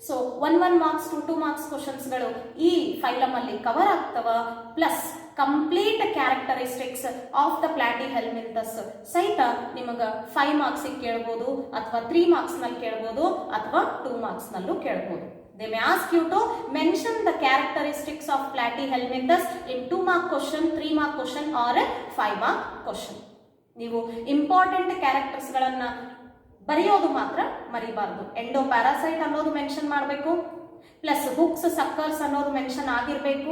So 1 marks 2 marks questions ಗಳು ಈ ಫೈಲಮ್ ಅಲ್ಲಿ ಕವರ್ ಆಗ್ತವ. Plus complete characteristics of the Platyhelminthes ಸಹಿತ ನಿಮಗೆ 5 ಮಾರ್ಕ್ಸ್ ಕೇಳಬಹುದು, ಅಥವಾ 3 ಮಾರ್ಕ್ಸ್ ನಲ್ಲಿ ಕೇಳಬಹುದು, ಅಥವಾ 2 ಮಾರ್ಕ್ಸ್ ನಲ್ಲೂ ಕೇಳಬಹುದು. They may ask you to mention the characteristics of Platyhelminthes in 2 mark question, 3 mark question or 5 mark question. ನೀವು ಇಂಪಾರ್ಟೆಂಟ್ ಕ್ಯಾರೆಕ್ಟರ್ಸ್ ಗಳನ್ನ ಬರೆಯೋದು ಮಾತ್ರ ಮರಿಬಾರ್ದು. ಎಂಡೋಪ್ಯಾರಾಸೈಟ್ ಅನ್ನೋದು ಮೆನ್ಷನ್ ಮಾಡಬೇಕು, ಪ್ಲಸ್ ಹುಕ್ಸ್ ಸಕ್ಕರ್ಸ್ ಅನ್ನೋದು ಮೆನ್ಷನ್ ಆಗಿರಬೇಕು.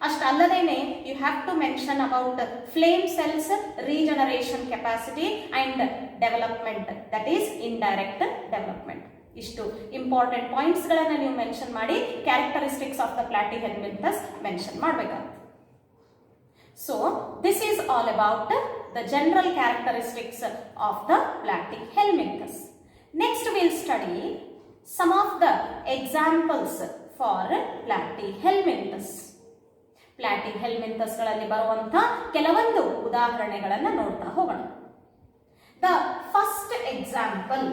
ಅಷ್ಟಲ್ಲದೇನೆ you have to mention about flame cells, regeneration capacity and development, that is indirect development. ಇಷ್ಟು ಇಂಪಾರ್ಟೆಂಟ್ ಪಾಯಿಂಟ್ಸ್ ಗಳನ್ನ ನೀವು ಮೆನ್ಷನ್ ಮಾಡಿ characteristics of the Platyhelminthes mention ಮಾಡಬೇಕಾಗುತ್ತೆ. So this is all about the general characteristics of the platyhelminthes. Next we'll study some of the examples for platyhelminthes. ಪ್ಲಾಟಿಹೆಲ್ಮಿಂಥಸ್ಗಳಲ್ಲಿ ಬರುವಂತಹ ಕೆಲವೊಂದು ಉದಾಹರಣೆಗಳನ್ನು ನೋಡ್ತಾ ಹೋಗೋಣ. The first example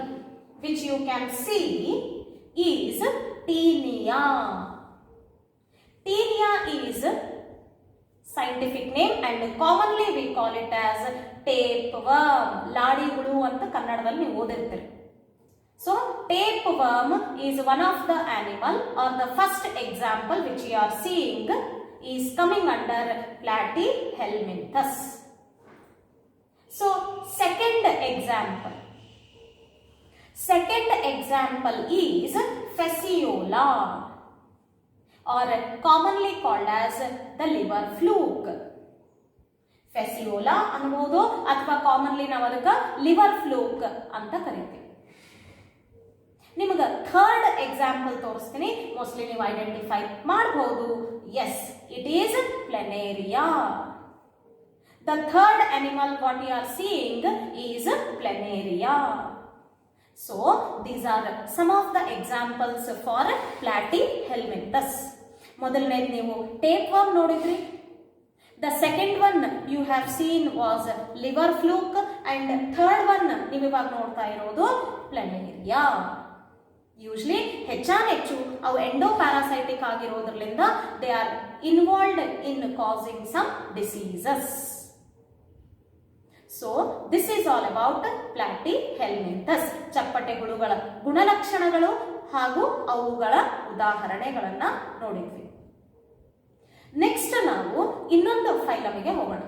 which you can see is Taenia. Taenia is scientific name and commonly we call it as tapeworm. ಲಾಡಿ ಹುಳು ಅಂತ ಕನ್ನಡದಲ್ಲಿ ನೀವು ಓದಿರ್ತೀರಿ. So tapeworm is one of the animal or the first example which you are seeing is coming under platyhelminthes. So second example is Phaseola or commonly called as the liver fluke. Phaseola ಅನ್ನಬಹುದು ಅಥವಾ ಕಾಮನ್ಲಿ ನಾವು ಅದಕ್ಕೆ ಲಿವರ್ ಫ್ಲೂಕ್ ಅಂತ ಕರಿತೀವಿ. ನಿಮಗೆ ಥರ್ಡ್ ಎಕ್ಸಾಂಪಲ್ ತೋರಿಸ್ತೀನಿ, ಮೋಸ್ಟ್ಲಿ ನೀವು ಐಡೆಂಟಿಫೈ ಮಾಡಬಹುದು. Yes, it is planaria. The third animal what you are seeing is planaria. So these are some of the examples for platyhelminthes. ಮೊದಲನೇದು ನೀವು ಟೇಪ್ವರ್ಮ್ ನೋಡಿದ್ರಿ. The second one you have seen was liver fluke and third one ನೀವು ಇವಾಗ ನೋಡ್ತಾ ಇರೋದು ಪ್ಲೆನೇರಿಯಾ. ಯೂಶ್ಲಿ ಹೆಚ್ಚು ಅವು ಎಂಡೋಪ್ಯಾರಾಸೈಟಿಕ್ ಆಗಿರೋದ್ರಿಂದ they are involved in causing some diseases. So this is all about platyhelminthes. ಚಪ್ಪಟೆ ಹುಳುಗಳ ಗುಣಲಕ್ಷಣಗಳು ಹಾಗೂ ಅವುಗಳ ಉದಾಹರಣೆಗಳನ್ನ ನೋಡಿದ್ವಿ. ನೆಕ್ಸ್ಟ್ ನಾವು ಇನ್ನೊಂದು ಫೈಲಮ್ಗೆ ಹೋಗೋಣ.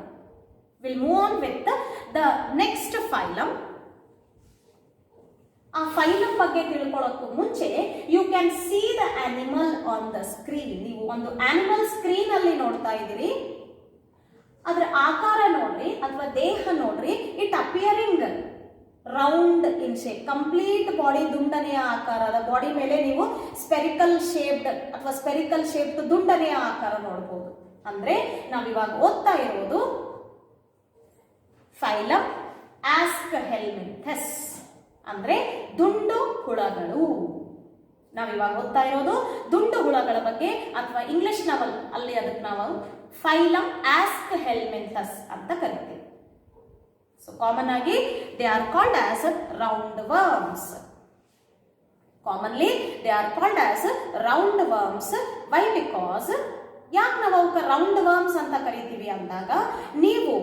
Will move on with the next phylum. ಆ ಫೈಲಮ್ ಬಗ್ಗೆ ತಿಳ್ಕೊಳ್ಳೋಕ್ಕೂ ಮುಂಚೆ you can see the animal on the screen. ನೀವು ಒಂದು ಆನಿಮಲ್ ಸ್ಕ್ರೀನ್ ಅಲ್ಲಿ ನೋಡ್ತಾ ಇದ್ದೀರಿ. ಅದರ ಆಕಾರ ನೋಡ್ರಿ ಅಥವಾ ದೇಹ ನೋಡ್ರಿ. It appearing round in shape. Complete body ದುಂಡನೆಯ ಆಕಾರದ ಬಾಡಿ ಮೇಲೆ ನೀವು ಸ್ಪೆರಿಕಲ್ ಶೇಪ್ಡ್ ಅಥವಾ ಸ್ಪೆರಿಕಲ್ ಶೇಪ್ಡ್ ದುಂಡನೆಯ ಆಕಾರ ನೋಡಬಹುದು. ಅಂದ್ರೆ ನಾವಿವಾಗ ಓದ್ತಾ ಇರೋದು ಫೈಲಮ್ ಆಸ್ಕಹೆಲ್ಮಿಂಥಸ್, ಅಂದ್ರೆ ದುಂಡು ಹುಳಗಳು. ನಾವಿವಾಗ ಓದ್ತಾ ಇರೋದು ದುಂಡು ಹುಳಗಳ ಬಗ್ಗೆ, ಅಥವಾ ಇಂಗ್ಲಿಷ್ ನಾವಲ್ ಅಲ್ಲಿ ಅದಕ್ಕೆ ನಾವು ಫೈಲಮ್ ಆಸ್ಕಹೆಲ್ಮಿಂಥಸ್ ಅಂತ ಕರಿತೀವಿ. So common ಆಗಿ they are called as roundworms. Commonly they are called as roundworms. Why? Because ಯಾಕೆ ನಾವು ಅವಕ್ಕೆ roundworms ಅಂತ ಕರಿತೀವಿ ಅಂದಾಗ, ನೀವು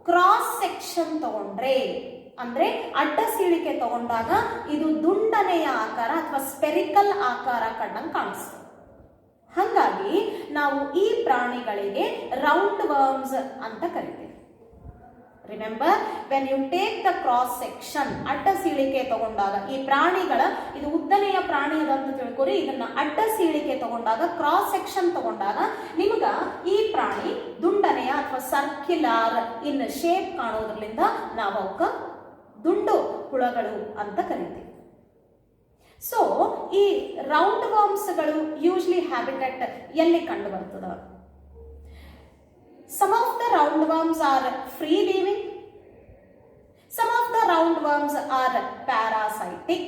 ಕ್ರಾಸ್ ಸೆಕ್ಷನ್ ತಗೊಂಡ್ರೆ ಅಂದ್ರೆ ಅಡ್ಡ ಸೀಳಿಕೆ ತಗೊಂಡಾಗ ಇದು ದುಂಡನೆಯ ಆಕಾರ ಅಥವಾ ಸ್ಪೆರಿಕಲ್ ಆಕಾರ ಕಂಡಂಗೆ ಕಾಣಿಸ್ತದೆ. ಹಾಗಾಗಿ ನಾವು ಈ ಪ್ರಾಣಿಗಳಿಗೆ roundworms ಅಂತ ಕರಿತೀವಿ. Remember, when you take the cross section, ಅಡ್ಡ ಸೀಳಿಕೆ ತಗೊಂಡಾಗ ಈ ಪ್ರಾಣಿಗಳ, ಇದು ಉದ್ದನೆಯ ಪ್ರಾಣಿ ಅದಂತ ತಿಳ್ಕೊರಿ. ಇದನ್ನ ಅಡ್ಡ ಸೀಳಿಕೆ ತಗೊಂಡಾಗ, ಕ್ರಾಸ್ ಸೆಕ್ಷನ್ ತಗೊಂಡಾಗ ನಿಮಗ ಈ ಪ್ರಾಣಿ ದುಂಡನೆಯ ಅಥವಾ ಸರ್ಕ್ಯುಲರ್ ಇನ್ ಶೇಪ್ ಕಾಣೋದ್ರಿಂದ ನಾವು ಅವಕ್ಕ ದುಂಡು ಹುಳಗಳು ಅಂತ ಕರಿತೀವಿ. ಸೊ ಈ ರೌಂಡ್ ವರ್ಮ್ಸ್ಗಳು ಯೂಶ್ಲಿ ಹ್ಯಾಬಿಟೆಟ್ ಎಲ್ಲಿ ಕಂಡು ಬರ್ತದ? Some of the roundworms are free living. Some of the roundworms are parasitic.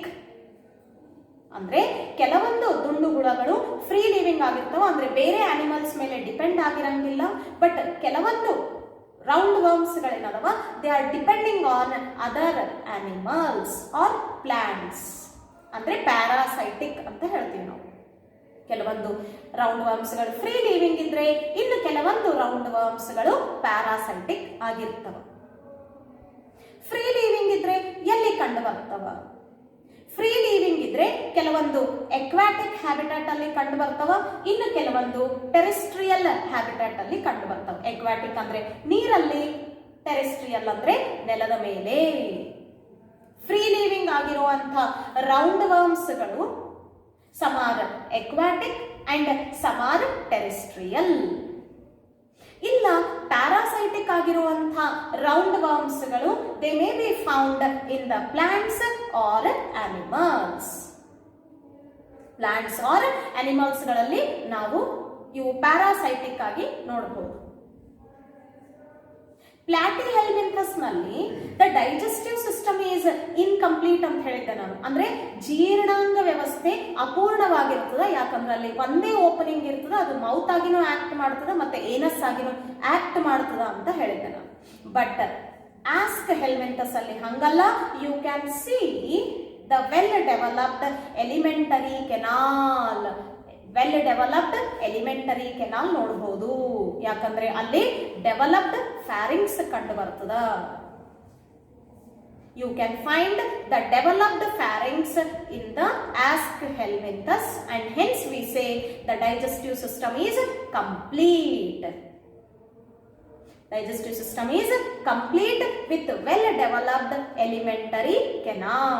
ಅಂದ್ರೆ ಕೆಲವೊಂದು ದುಂಡು ಹುಳಗಳು ಫ್ರೀ ಲಿವಿಂಗ್ ಆಗಿರ್ತಾವ, ಅಂದ್ರೆ ಬೇರೆ ಆನಿಮಲ್ಸ್ ಮೇಲೆ ಡಿಪೆಂಡ್ ಆಗಿರಂಗಿಲ್ಲ. ಬಟ್ ಕೆಲವೊಂದು ರೌಂಡ್ ವರ್ಮ್ಸ್ ಗಳೇನದವ, they are depending on other animals or plants, ಅಂದ್ರೆ ಪ್ಯಾರಾಸೈಟಿಕ್ ಅಂತ ಹೇಳ್ತೀವಿ ನಾವು. ಕೆಲವೊಂದು ರೌಂಡ್ ವರ್ಮ್ಸ್ಗಳು ಫ್ರೀ ಲಿವಿಂಗ್ ಇದ್ರೆ, ಇನ್ನು ಕೆಲವೊಂದು ರೌಂಡ್ ವರ್ಮ್ಸ್ಗಳು ಪ್ಯಾರಾಸೈಟಿಕ್ ಆಗಿರ್ತವ. ಫ್ರೀ ಲಿವಿಂಗ್ ಇದ್ರೆ ಎಲ್ಲಿ ಕಂಡು ಬರ್ತವ? ಫ್ರೀ ಲಿವಿಂಗ್ ಇದ್ರೆ ಕೆಲವೊಂದು ಎಕ್ವಾಟಿಕ್ ಹ್ಯಾಬಿಟಾಟ್ ಅಲ್ಲಿ ಕಂಡು ಬರ್ತವ, ಇನ್ನು ಕೆಲವೊಂದು ಟೆರೆಸ್ಟ್ರಿಯಲ್ ಹ್ಯಾಬಿಟಾಟ್ ಅಲ್ಲಿ ಕಂಡು ಬರ್ತವ. ಎಕ್ವಾಟಿಕ್ ಅಂದ್ರೆ ನೀರಲ್ಲಿ, ಟೆರೆಸ್ಟ್ರಿಯಲ್ ಅಂದ್ರೆ ನೆಲದ ಮೇಲೆ. ಫ್ರೀ ಲಿವಿಂಗ್ ಆಗಿರುವಂತಹ ರೌಂಡ್ ವರ್ಮ್ಸ್ಗಳು some are aquatic and some are terrestrial. ಇಲ್ಲ ಪ್ಯಾರಾಸೈಟಿಕ್ ಆಗಿರುವಂತಹ ರೌಂಡ್ ವರ್ಮ್ಸ್ಗಳು they may be found in the plants or animals. Plants or animals ಗಳಲ್ಲಿ ನಾವು ಇವು ಪ್ಯಾರಾಸೈಟಿಕ್ ಆಗಿ ನೋಡಬಹುದು. ಪ್ಲಾಟಿಹೆಲ್ಮಿಂಥಸ್ ನಲ್ಲಿ the digestive system is incomplete ಅಂತ ಹೇಳಿದ್ದೆ ನಾನು. ಅಂದ್ರೆ ಜೀರ್ಣಾಂಗ ವ್ಯವಸ್ಥೆ ಅಪೂರ್ಣವಾಗಿರ್ತದೆ, ಯಾಕಂದ್ರೆ ಅಲ್ಲಿ ಒಂದೇ ಓಪನಿಂಗ್ ಇರ್ತದೆ, ಅದು ಮೌತ್ ಆಗಿನೂ ಆಕ್ಟ್ ಮಾಡ್ತದ ಮತ್ತೆ ಏನಸ್ ಆಗಿನೂ ಆಕ್ಟ್ ಮಾಡ್ತದ ಅಂತ ಹೇಳಿದ್ದೆ ನಾನು. ಬಟ್ ಆಸ್ಕ್ ಹೆಲ್ಮಿಂಥಸ್ ಅಲ್ಲಿ ಹಂಗಲ್ಲ. You can see the well developed alimentary canal. Well developed alimentary canal ನೋಡಬಹುದು, ಯಾಕಂದ್ರೆ ಅಲ್ಲಿ ಡೆವಲಪ್ಡ್ ಫ್ಯಾರಿಂಗ್ಸ್ ಕಂಡು ಬರ್ತದ. You can find the developed pharynx in the aschelminthes and hence we say the digestive system is complete. Digestive system is complete with well developed elementary canal.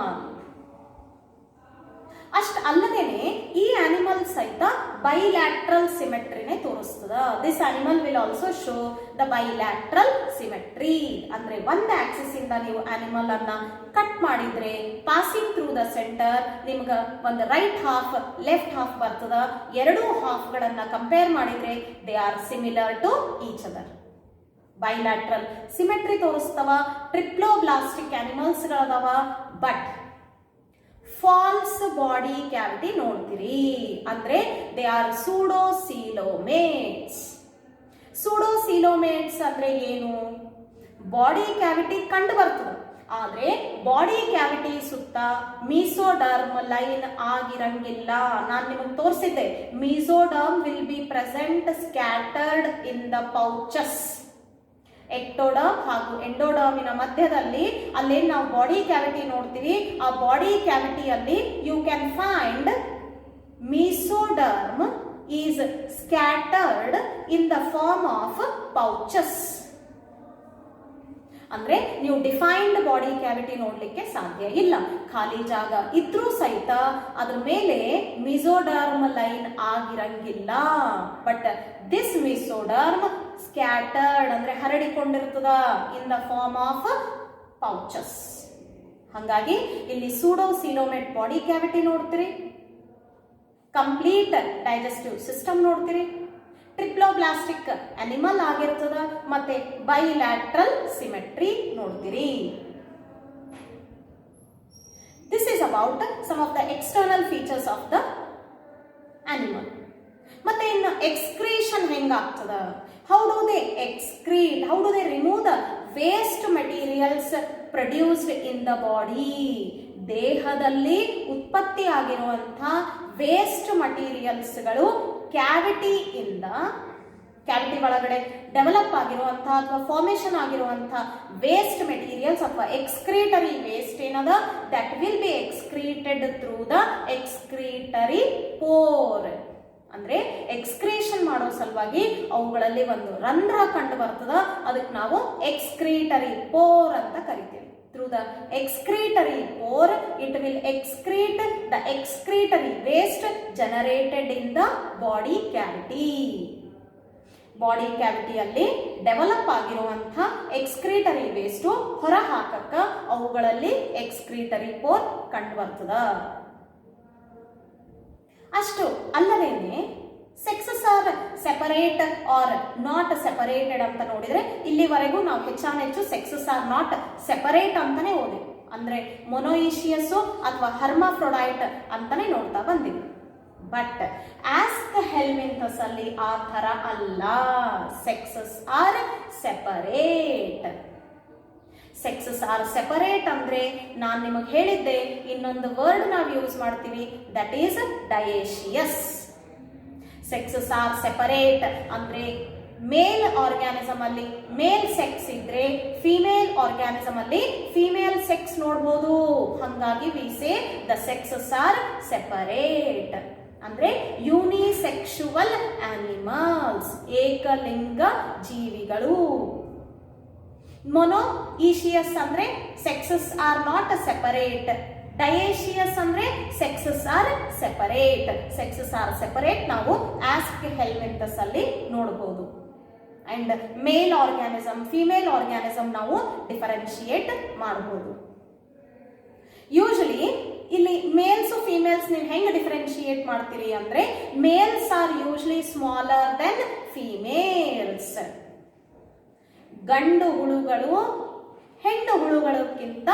ಅಷ್ಟ ಅಲ್ಲದೇನೆ ಈ ಆನಿಮಲ್ ಸಹಿತ ಬೈಲ್ಯಾಟ್ರಲ್ ಸಿಮೆಟ್ರಿನೇ ತೋರಿಸ್ತದ. This animal will also show the bilateral symmetry. ಅಂದ್ರೆ ಒಂದ್ ಆಕ್ಸಿಸ್ ಇಂದ ನೀವು ಆನಿಮಲ್ ಅನ್ನ ಕಟ್ ಮಾಡಿದ್ರೆ ಪಾಸಿಂಗ್ ಥ್ರೂ ದ ಸೆಂಟರ್ ನಿಮ್ಗ ಒಂದು ರೈಟ್ ಹಾಫ್ ಲೆಫ್ಟ್ ಹಾಫ್ ಬರ್ತದ. ಎರಡೂ ಹಾಫ್ ಗಳನ್ನ ಕಂಪೇರ್ ಮಾಡಿದ್ರೆ they are similar to each other. Bilateral symmetry ತೋರಿಸ್ತವ. ಟ್ರಿಪ್ಲೋಬ್ಲಾಸ್ಟಿಕ್ ಆನಿಮಲ್ಸ್ ಗಳದಾವ. ಬಟ್ ಫಾಲ್ಸ್ ಬಾಡಿ ಕ್ಯಾವಿಟಿ ನೋಡ್ತೀರಿ, ಅಂದ್ರೆ ದೇ ಆರ್ ಸೂಡೋಸೀಲೋಮೇಟ್ಸ್. ಸೂಡೋಸೀಲೋಮೇಟ್ಸ್ ಅಂದ್ರೆ ಏನು? ಬಾಡಿ ಕ್ಯಾವಿಟಿ ಕಂಡು ಬರ್ತದೆ, ಆದ್ರೆ ಬಾಡಿ ಕ್ಯಾವಿಟಿ ಸುತ್ತ ಮೀಸೋಡರ್ಮ್ ಲೈನ್ ಆಗಿರಂಗಿಲ್ಲ. ನಾನು ನಿಮಗೆ ತೋರಿಸಿದ್ದೆ, mesoderm will be present scattered in the pouches. Ectoderm ಹಾಗೂ ಎಂಡೋಡರ್ಮಿನ ಮಧ್ಯದಲ್ಲಿ ಅಲ್ಲೇನು ನಾವು ಬಾಡಿ ಕ್ಯಾವಿಟಿ ನೋಡ್ತೀವಿ, ಆ ಬಾಡಿ ಕ್ಯಾವಿಟಿಯಲ್ಲಿ you can find mesoderm is scattered in the form of pouches. ಅಂದ್ರೆ ನೀವು ಡಿಫೈನ್ಡ್ ಬಾಡಿ ಕ್ಯಾವಿಟಿ ನೋಡ್ಲಿಕ್ಕೆ ಸಾಧ್ಯ ಇಲ್ಲ. ಖಾಲಿ ಜಾಗ ಇದ್ರೂ ಸಹಿತ ಅದ್ರ ಮೇಲೆ ಮಿಸೋಡರ್ಮ್ ಲೈನ್ ಆಗಿರಂಗಿಲ್ಲ. ಬಟ್ ದಿಸ್ ಮಿಸೋಡರ್ಮ್ ಸ್ಕ್ಯಾಟರ್ಡ್ ಅಂದ್ರೆ ಹರಡಿಕೊಂಡಿರ್ತದ in the form of pouches. ಹಾಗಾಗಿ ಇಲ್ಲಿ ಸೂಡೋಸೀಲೋಮೇಟ್ ಬಾಡಿ ಕ್ಯಾವಿಟಿ ನೋಡ್ತೀರಿ, ಕಂಪ್ಲೀಟ್ ಡೈಜೆಸ್ಟಿವ್ ಸಿಸ್ಟಮ್ ನೋಡ್ತೀರಿ, ಟ್ರಿಪ್ಲೋಬ್ಲಾಸ್ಟಿಕ್ ಅನಿಮಲ್ ಆಗಿರ್ತದ, ಮತ್ತೆ ಬೈಲ್ಯಾಟ್ರಲ್ ಸಿಮೆಟ್ರಿ ನೋಡ್ತೀರಿ. This is about some of the external features of the animal. ಮತ್ತೆ ಇನ್ನು ಎಕ್ಸ್ಕ್ರೀಷನ್ ಹೆಂಗಾಗ್ತದ? How do they excrete? How do they remove the waste materials produced in the body? ದೇಹದಲ್ಲಿ ಉತ್ಪತ್ತಿ ಆಗಿರುವಂತಹ ವೇಸ್ಟ್ ಮಟೀರಿಯಲ್ಸ್ಗಳು ಕ್ಯಾವಿಟಿಯಿಂದ, ಕ್ಯಾವಿಟಿ ಒಳಗಡೆ ಡೆವಲಪ್ ಆಗಿರುವಂತಹ ಅಥವಾ ಫಾರ್ಮೇಶನ್ ಆಗಿರುವಂತಹ ವೇಸ್ಟ್ ಮೆಟೀರಿಯಲ್ಸ್ ಅಥವಾ ಎಕ್ಸ್ಕ್ರೀಟರಿ ವೇಸ್ಟ್ ಏನದ, that will be excreted through the excretory pore. ಅಂದ್ರೆ ಎಕ್ಸ್ಕ್ರೀಷನ್ ಮಾಡೋ ಸಲುವಾಗಿ ಅವುಗಳಲ್ಲಿ ಒಂದು ರಂಧ್ರ ಕಂಡು ಬರ್ತದ, ಅದಕ್ಕೆ ನಾವು ಎಕ್ಸ್ಕ್ರೀಟರಿ ಪೋರ್ ಅಂತ ಕರಿತೀವಿ. Through the excretory pore, it will excrete the excretory waste generated in the body cavity. Body ಕ್ಯಾವಿಟಿಯಲ್ಲಿ ಡೆವಲಪ್ ಆಗಿರುವಂಥ ಎಕ್ಸ್ಕ್ರೀಟರಿ ವೇಸ್ಟ್ ಹೊರ ಹಾಕಕ್ಕ ಅವುಗಳಲ್ಲಿ ಎಕ್ಸ್ಕ್ರೀಟರಿ ಪೋರ್ ಕಂಡು ಬರ್ತದ. ಅಷ್ಟು ಅಲ್ಲದೇನೆ sexes are separate or not separated ಅಂತ ನೋಡಿದ್ರೆ ಇಲ್ಲಿವರೆಗೂ ನಾವು ಹೆಚ್ಚು ಸೆಕ್ಸಸ್ ಆರ್ ನಾಟ್ ಸೆಪರೇಟ್ ಅಂತಾನೆ ಓದಿ, ಅಂದ್ರೆ ಮೊನೋಯಿಷಿಯಸ್ ಅಥವಾ ಹರ್ಮಾಫ್ರೊಡೈಟ್ ಅಂತಾನೆ ನೋಡ್ತಾ ಬಂದಿವಿ. ಬಟ್ ಆಸ್ಕ್ ಹೆಲ್ಮಿಂಥಸ್ ಅಲ್ಲಿ ಆ ತರ ಅಲ್ಲ, sexes are separate. Sexes are separate ಅಂದ್ರೆ ನಾನು ನಿಮಗೆ ಹೇಳಿದ್ದೆ, ಇನ್ನೊಂದು ವರ್ಡ್ ನಾವು ಯೂಸ್ ಮಾಡ್ತೀವಿ, that is dioecious. Sexes are separate ಅಂದ್ರೆ ಮೇಲ್ ಆರ್ಗ್ಯಾನಿಸಮ್ ಅಲ್ಲಿ ಮೇಲ್ ಸೆಕ್ಸ್ ಇದ್ರೆ ಫಿಮೇಲ್ ಆರ್ಗ್ಯಾನಿಸಮ್ ಅಲ್ಲಿ ಫಿಮೇಲ್ ಸೆಕ್ಸ್ ನೋಡಬಹುದು. ಹಾಗಾಗಿ we say the sexes are separate. ಅಂದ್ರೆ ಯೂನಿಸೆಕ್ಷುವಲ್ ಆನಿಮಲ್ಸ್, ಏಕಲಿಂಗ ಜೀವಿಗಳು. ಮೊನೋಯಿಷಿಯಸ್ ಅಂದ್ರೆ sexes are not separate. Dioecious ಅಂದ್ರೆ sexes are separate. Sexes are separate ನಾವು ಆಸ್ಕ್ ಹೆಲ್ಮಿಂಥಸ್ ಅಲ್ಲಿ ನೋಡಬಹುದು. And mail organism female organism ನಾವು ಡಿಫರೆನ್ಶಿಯೇಟ್ ಮಾಡಬಹುದು. ಯೂಶಲಿ ಇಲ್ಲಿ ಮೇಲ್ಸ್ ಫಿಮೇಲ್ಸ್ ನೀವು ಹೆಂಗೆ ಡಿಫರೆನ್ಶಿಯೇಟ್ ಮಾಡ್ತೀರಿ ಅಂದ್ರೆ, males are usually smaller than females. ಗಂಡು ಹುಳುಗಳು ಹೆಣ್ಣು ಹುಳುಗಳಕ್ಕಿಂತ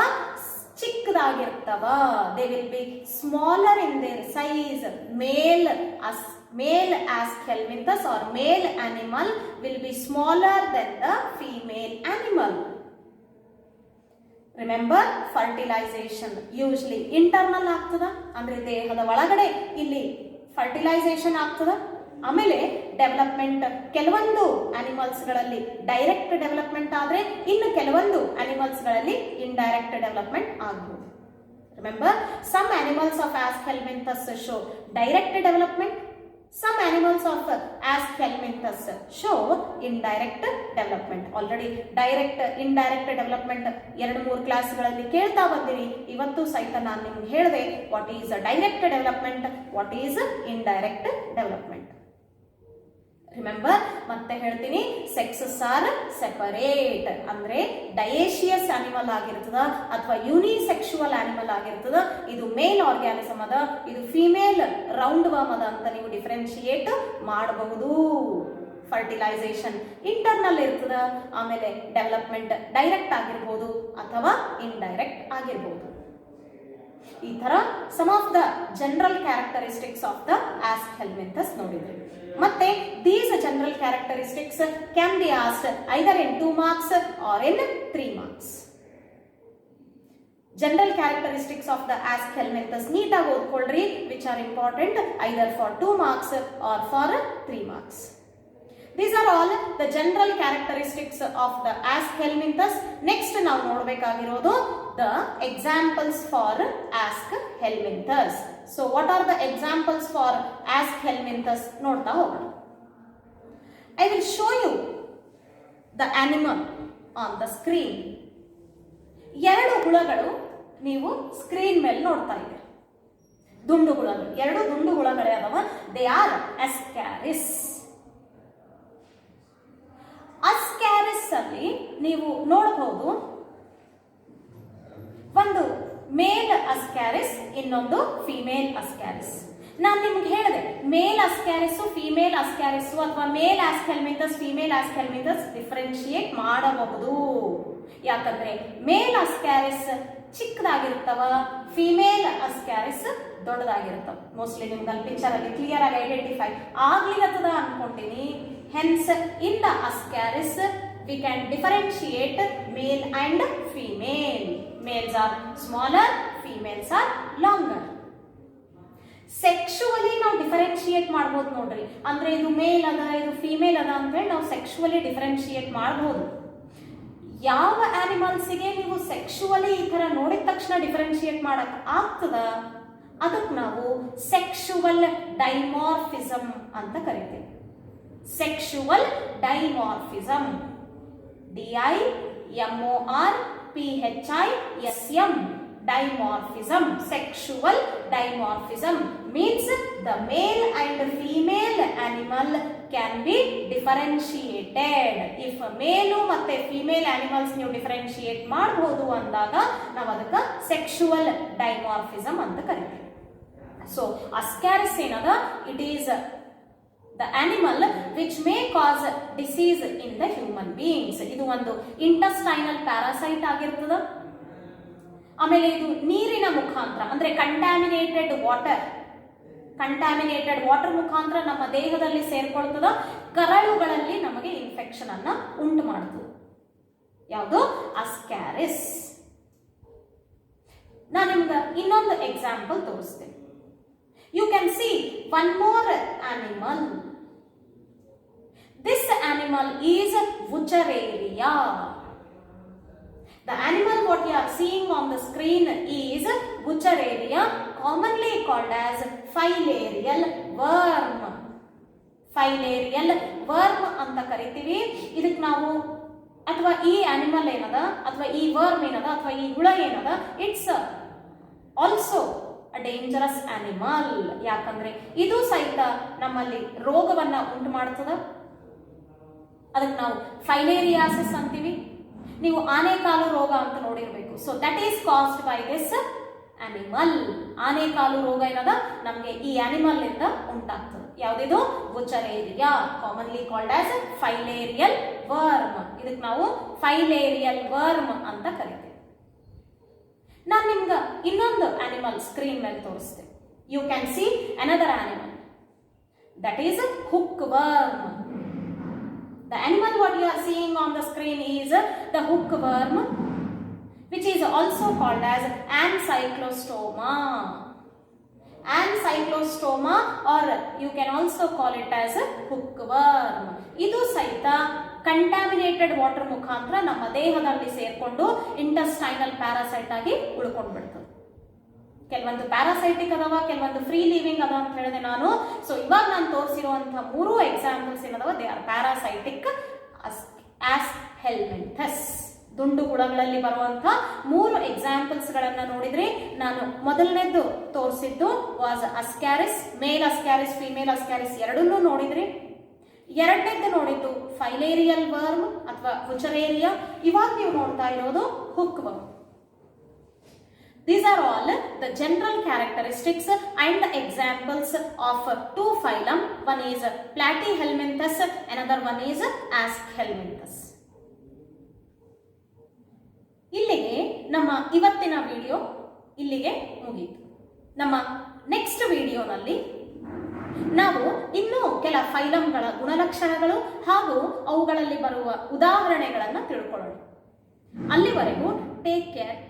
ಚಿಕ್ಕದಾಗಿರ್ತವ. They will be smaller in their size. Male aschelminthus or male animal will be smaller than the female animal. Remember, fertilization usually internal ಆಗ್ತದ, ಅಂದ್ರೆ ದೇಹದ ಒಳಗಡೆ ಇಲ್ಲಿ ಫರ್ಟಿಲೈಸೇಷನ್ ಆಗ್ತದ. ಆಮೇಲೆ ಡೆವಲಪ್ಮೆಂಟ್ ಕೆಲವೊಂದು ಅನಿಮಲ್ಸ್ ಗಳಲ್ಲಿ ಡೈರೆಕ್ಟ್ ಡೆವಲಪ್ಮೆಂಟ್ ಆದ್ರೆ ಇನ್ನು ಕೆಲವೊಂದು ಅನಿಮಲ್ಸ್ ಗಳಲ್ಲಿ ಇಂಡೈರೆಕ್ಟ್ ಡೆವಲಪ್ಮೆಂಟ್ ಆಗಬಹುದು. Remember, some animals of Aschelminthus show direct development. Some animals of Aschelminthus show indirect development. Already direct, indirect development 2-3 ಕ್ಲಾಸ್ಗಳಲ್ಲಿ ಕೇಳ್ತಾ ಬಂದಿರಿ. ಇವತ್ತು ಸಹಿತ ನಾನು ನಿಮ್ಗೆ ಹೇಳಿದೆ what is direct development, what is indirect development. Remember, ಮತ್ತೆ ಹೇಳ್ತೀನಿ, ಸೆಕ್ಸಸ್ ಆರ್ ಸೆಪರೇಟ್. ಅಂದ್ರೆ ಡಯೇಷಿಯಸ್ ಆನಿಮಲ್ ಆಗಿರ್ತದ ಅಥವಾ ಯೂನಿಸೆಕ್ಸುವಲ್ ಆನಿಮಲ್ ಆಗಿರ್ತದ. ಇದು ಮೇಲ್ ಆರ್ಗ್ಯಾನಿಸಮ್ ಅದ, ಇದು ಫಿಮೇಲ್ ರೌಂಡ್ ವರ್ಮ್ ಅದ ಅಂತ ನೀವು ಡಿಫರೆನ್ಶಿಯೇಟ್ ಮಾಡಬಹುದು. ಫರ್ಟಿಲೈಸೇಷನ್ ಇಂಟರ್ನಲ್ ಇರ್ತದ, ಆಮೇಲೆ ಡೆವಲಪ್ಮೆಂಟ್ ಡೈರೆಕ್ಟ್ ಆಗಿರ್ಬೋದು ಅಥವಾ ಇಂಡೈರೆಕ್ಟ್ ಆಗಿರ್ಬೋದು. ಈ ತರ some of the general characteristics of the Aschelminthus ನೋಡಿದ್ರಿ. ಮತ್ತೆ these general characteristics can be asked either in 2 marks or in 3 marks. General characteristics of the Aschelminthus ನೀಟಾಗಿ ಓದ್ಕೊಳ್ರಿ, which are important either for 2 marks or for 3 marks. These are all the general characteristics of the Aschelminthus. Next ನಾವು ನೋಡಬೇಕಾಗಿರೋದು the examples for Aschelminthus. So what are the examples for Aschelminthus? ನೋಡ್ತಾ ಹೋಗೋಣ. I will show you the animal on the screen. 2 ಹುಳಗಳು ನೀವು ಸ್ಕ್ರೀನ್ ಮೇಲೆ ನೋಡ್ತಾ ಇದ್ದೀರಿ. ದುಂಡು ಹುಳಗಳು, 2 ದುಂಡು ಹುಳಗಳೇ ಅದಾವ. They are Ascaris. Ascaris ಅಲ್ಲಿ ನೀವು ನೋಡಬಹುದು ಒಂದು ಮೇಲ್ ಅಸ್ಕ್ಯಾರಿಸ್, ಇನ್ನೊಂದು ಫಿಮೇಲ್ ಅಸ್ಕ್ಯಾರಿಸ್. ನಾನು ನಿಮ್ಗೆ ಹೇಳಿದೆ ಮೇಲ್ ಅಸ್ಕ್ಯಾರಿಸ್ ಫಿಮೇಲ್ ಅಸ್ಕ್ಯಾರಿಸ್ ಅಥವಾ ಮೇಲ್ ಆಸ್ಕೆಲ್ಮಿಂಥಸ್ ಫಿಮೇಲ್ ಆಸ್ಕೆಲ್ಮಿಂಥಸ್ ಡಿಫರೆನ್ಶಿಯೇಟ್ ಮಾಡಬಹುದು. ಯಾಕಂದ್ರೆ ಮೇಲ್ ಅಸ್ಕ್ಯಾರಿಸ್ ಚಿಕ್ಕದಾಗಿರ್ತವ, ಫಿಮೇಲ್ ಅಸ್ಕ್ಯಾರಿಸ್ ದೊಡ್ಡದಾಗಿರ್ತವ. ಮೋಸ್ಟ್ಲಿ ನಿಮ್ಗೆ ಅಲ್ಲಿ ಪಿಕ್ಚರ್ ಅಲ್ಲಿ ಕ್ಲಿಯರ್ ಆಗಿ ಐಡೆಂಟಿಫೈ ಆಗ್ಲಿಕ್ಕತ್ತದ ಅನ್ಕೊಂತೀನಿ. Hence in the ascaris we can differentiate male and female. Males are smaller, females are longer. Sexually ನಾವು ಡಿಫರೆನ್ಶಿಯೇಟ್ ಮಾಡಬಹುದು ನೋಡ್ರಿ. ಅಂದ್ರೆ ಇದು ಮೇಲ್ ಅದ, ಇದು ಫಿಮೇಲ್ ಅದ ಅಂತ ಹೇಳಿ ನಾವು ಸೆಕ್ಸುವಲಿ ಡಿಫರೆನ್ಶಿಯೇಟ್ ಮಾಡಬಹುದು. ಯಾವ ಆನಿಮಲ್ಸ್ಗೆ ನೀವು ಸೆಕ್ಸುವಲಿ ಈ ತರ ನೋಡಿದ ತಕ್ಷಣ ಡಿಫರೆನ್ಶಿಯೇಟ್ ಮಾಡಕ್ ಆಗ್ತದ, ಅದಕ್ಕೆ ನಾವು ಸೆಕ್ಸುವಲ್ ಡೈಮಾರ್ಫಿಸಮ್ ಅಂತ ಕರಿತೀವಿ. Sexual dimorphism, DIMORPHISM, dimorphism. Sexual dimorphism means the male and female animal can be differentiated. If male ಮತ್ತೆ female animals ನೀವು ಡಿಫರೆನ್ಶಿಯೇಟ್ ಮಾಡಬಹುದು ಅಂದಾಗ ನಾವು ಅದಕ್ಕೆ sexual dimorphism ಅಂತ ಕರಿತೀವಿ. So Ascaris ಏನದ, it is the animal which may cause disease in the human beings. ಇದು ಒಂದು ಇಂಟೆಸ್ಟೈನಲ್ ಪ್ಯಾರಾಸೈಟ್ ಆಗಿರ್ತದ. ಆಮೇಲೆ ಇದು ನೀರಿನ ಮುಖಾಂತರ ಅಂದ್ರೆ ಕಂಟ್ಯಾಮಿನೇಟೆಡ್ ವಾಟರ್ ಮುಖಾಂತರ ನಮ್ಮ ದೇಹದಲ್ಲಿ ಸೇರ್ಕೊಳ್ತದ. ಕರಳುಗಳಲ್ಲಿ ನಮಗೆ ಇನ್ಫೆಕ್ಷನ್ ಅನ್ನ ಉಂಟು ಮಾಡುತ್ತದೆ. ಯಾವುದು? ಅಸ್ಕ್ಯಾರಿಸ್. ನಾನು ನಿಮ್ಗೆ ಇನ್ನೊಂದು ಎಕ್ಸಾಂಪಲ್ ತೋರಿಸ್ತೇನೆ. You can see one more animal. This animal is Wuchereria. The animal what you are seeing on the screen is Wuchereria, commonly called as filarial worm. Filarial worm ಅಂತ ಕರಿತೀವಿ. ಇದಕ್ಕೆ ನಾವು ಅಥವಾ ಈ ಆನಿಮಲ್ ಏನದ ಅಥವಾ ಈ ವರ್ಮ್ ಏನದ ಅಥವಾ ಈ ಹುಳ ಏನದ, ಇಟ್ಸ್ ಆಲ್ಸೋ ಡೇಂಜರಸ್ ಆನಿಮಲ್. ಯಾಕಂದ್ರೆ ಇದು ಸಹಿತ ನಮ್ಮಲ್ಲಿ ರೋಗವನ್ನ ಉಂಟು ಮಾಡ್ತದ. ಅದಕ್ಕೆ ನಾವು ಫೈಲೇರಿಯಾಸಿಸ್ ಅಂತೀವಿ. ನೀವು ಆನೆಕಾಲು ರೋಗ ಅಂತ ನೋಡಿರ್ಬೇಕು. So that is caused by this animal. ಆನೆಕಾಲು ರೋಗ ಏನದ ನಮಗೆ ಈ ಅನಿಮಲ್ ಇಂದ ಉಂಟಾಗ್ತದೆ. ಯಾವ್ದಿದು? Wuchereria, commonly called as filarial worm. ಇದಕ್ಕೆ ನಾವು ಫೈಲೇರಿಯಲ್ ವರ್ಮ್ ಅಂತ ಕರಿತೀವಿ. ನಾನು ನಿಮ್ಗೆ ಇನ್ನೊಂದು ಅನಿಮಲ್ ಸ್ಕ್ರೀನ್ ಮೇಲೆ ತೋರಿಸ್ತೇನೆ. You can see another animal, that is hookworm. The animal what you are seeing on the screen is the hookworm, which is also called as Ancyclostoma. Ancyclostoma, or you can also call it as hookworm. ಇದು ಸಹಿತ ಕಂಟಾಮಿನೇಟೆಡ್ ವಾಟರ್ ಮುಖಾಂತರ ನಮ್ಮ ದೇಹದಲ್ಲಿ ಸೇರ್ಕೊಂಡು ಇಂಟೆಸ್ಟೈನಲ್ ಪ್ಯಾರಾಸೈಟ್ ಆಗಿ ಉಳ್ಕೊಂಡು ಬಿಡ್ತದೆ. ಕೆಲವೊಂದು ಪ್ಯಾರಾಸೈಟಿಕ್ ಅದಾವ, ಕೆಲವೊಂದು ಫ್ರೀ ಲಿವಿಂಗ್ ಅದಾವ ಅಂತ ಹೇಳಿದೆ ನಾನು. ಸೊ ಇವಾಗ ನಾನು ತೋರಿಸಿರುವಂತಹ 3 ಎಕ್ಸಾಂಪಲ್ಸ್ ಏನದಾವ, ದೇ ಆರ್ ಪ್ಯಾರಾಸೈಟಿಕ್ ಆಸ್ಕೆಲ್ಮೆಂಥಸ್. ದುಂಡು ಹುಳಗಳಲ್ಲಿ ಬರುವಂತಹ 3 ಎಕ್ಸಾಂಪಲ್ಸ್ ಗಳನ್ನ ನೋಡಿದ್ರಿ. ನಾನು ಮೊದಲನೇದ್ದು ತೋರಿಸಿದ್ದು ವಾಸ್ ಅಸ್ಕ್ಯಾರಿಸ್, ಮೇಲ್ ಅಸ್ಕ್ಯಾರಿಸ್, ಫಿಮೇಲ್ ಅಸ್ಕ್ಯಾರಿಸ್ ಎರಡನ್ನೂ ನೋಡಿದ್ರಿ. ಎರಡನೇದ್ದು ನೋಡಿದ್ದು ಫೈಲೇರಿಯಲ್ ವರ್ಮ್ ಅಥವಾ ಬುಚರೇರಿಯಾ. ಇವಾಗ ನೀವು ನೋಡ್ತಾ ಇರೋದು hook worm. These are all the general characteristics and examples of 2 phylum. One is Platyhelminthes, another one is Aschelminthus. ಇಲ್ಲಿಗೆ ನಮ್ಮ ಇವತ್ತಿನ ವಿಡಿಯೋ ಇಲ್ಲಿಗೆ ಮುಗಿಯಿತು. ನಮ್ಮ ನೆಕ್ಸ್ಟ್ ವಿಡಿಯೋನಲ್ಲಿ ನಾವು ಇನ್ನೂ ಕೆಲ ಫೈಲಮ್ಗಳ ಗುಣಲಕ್ಷಣಗಳು ಹಾಗೂ ಅವುಗಳಲ್ಲಿ ಬರುವ ಉದಾಹರಣೆಗಳನ್ನು ತಿಳ್ಕೊಳ್ಳೋಣ. ಅಲ್ಲಿವರೆಗೂ ಟೇಕ್ ಕೇರ್.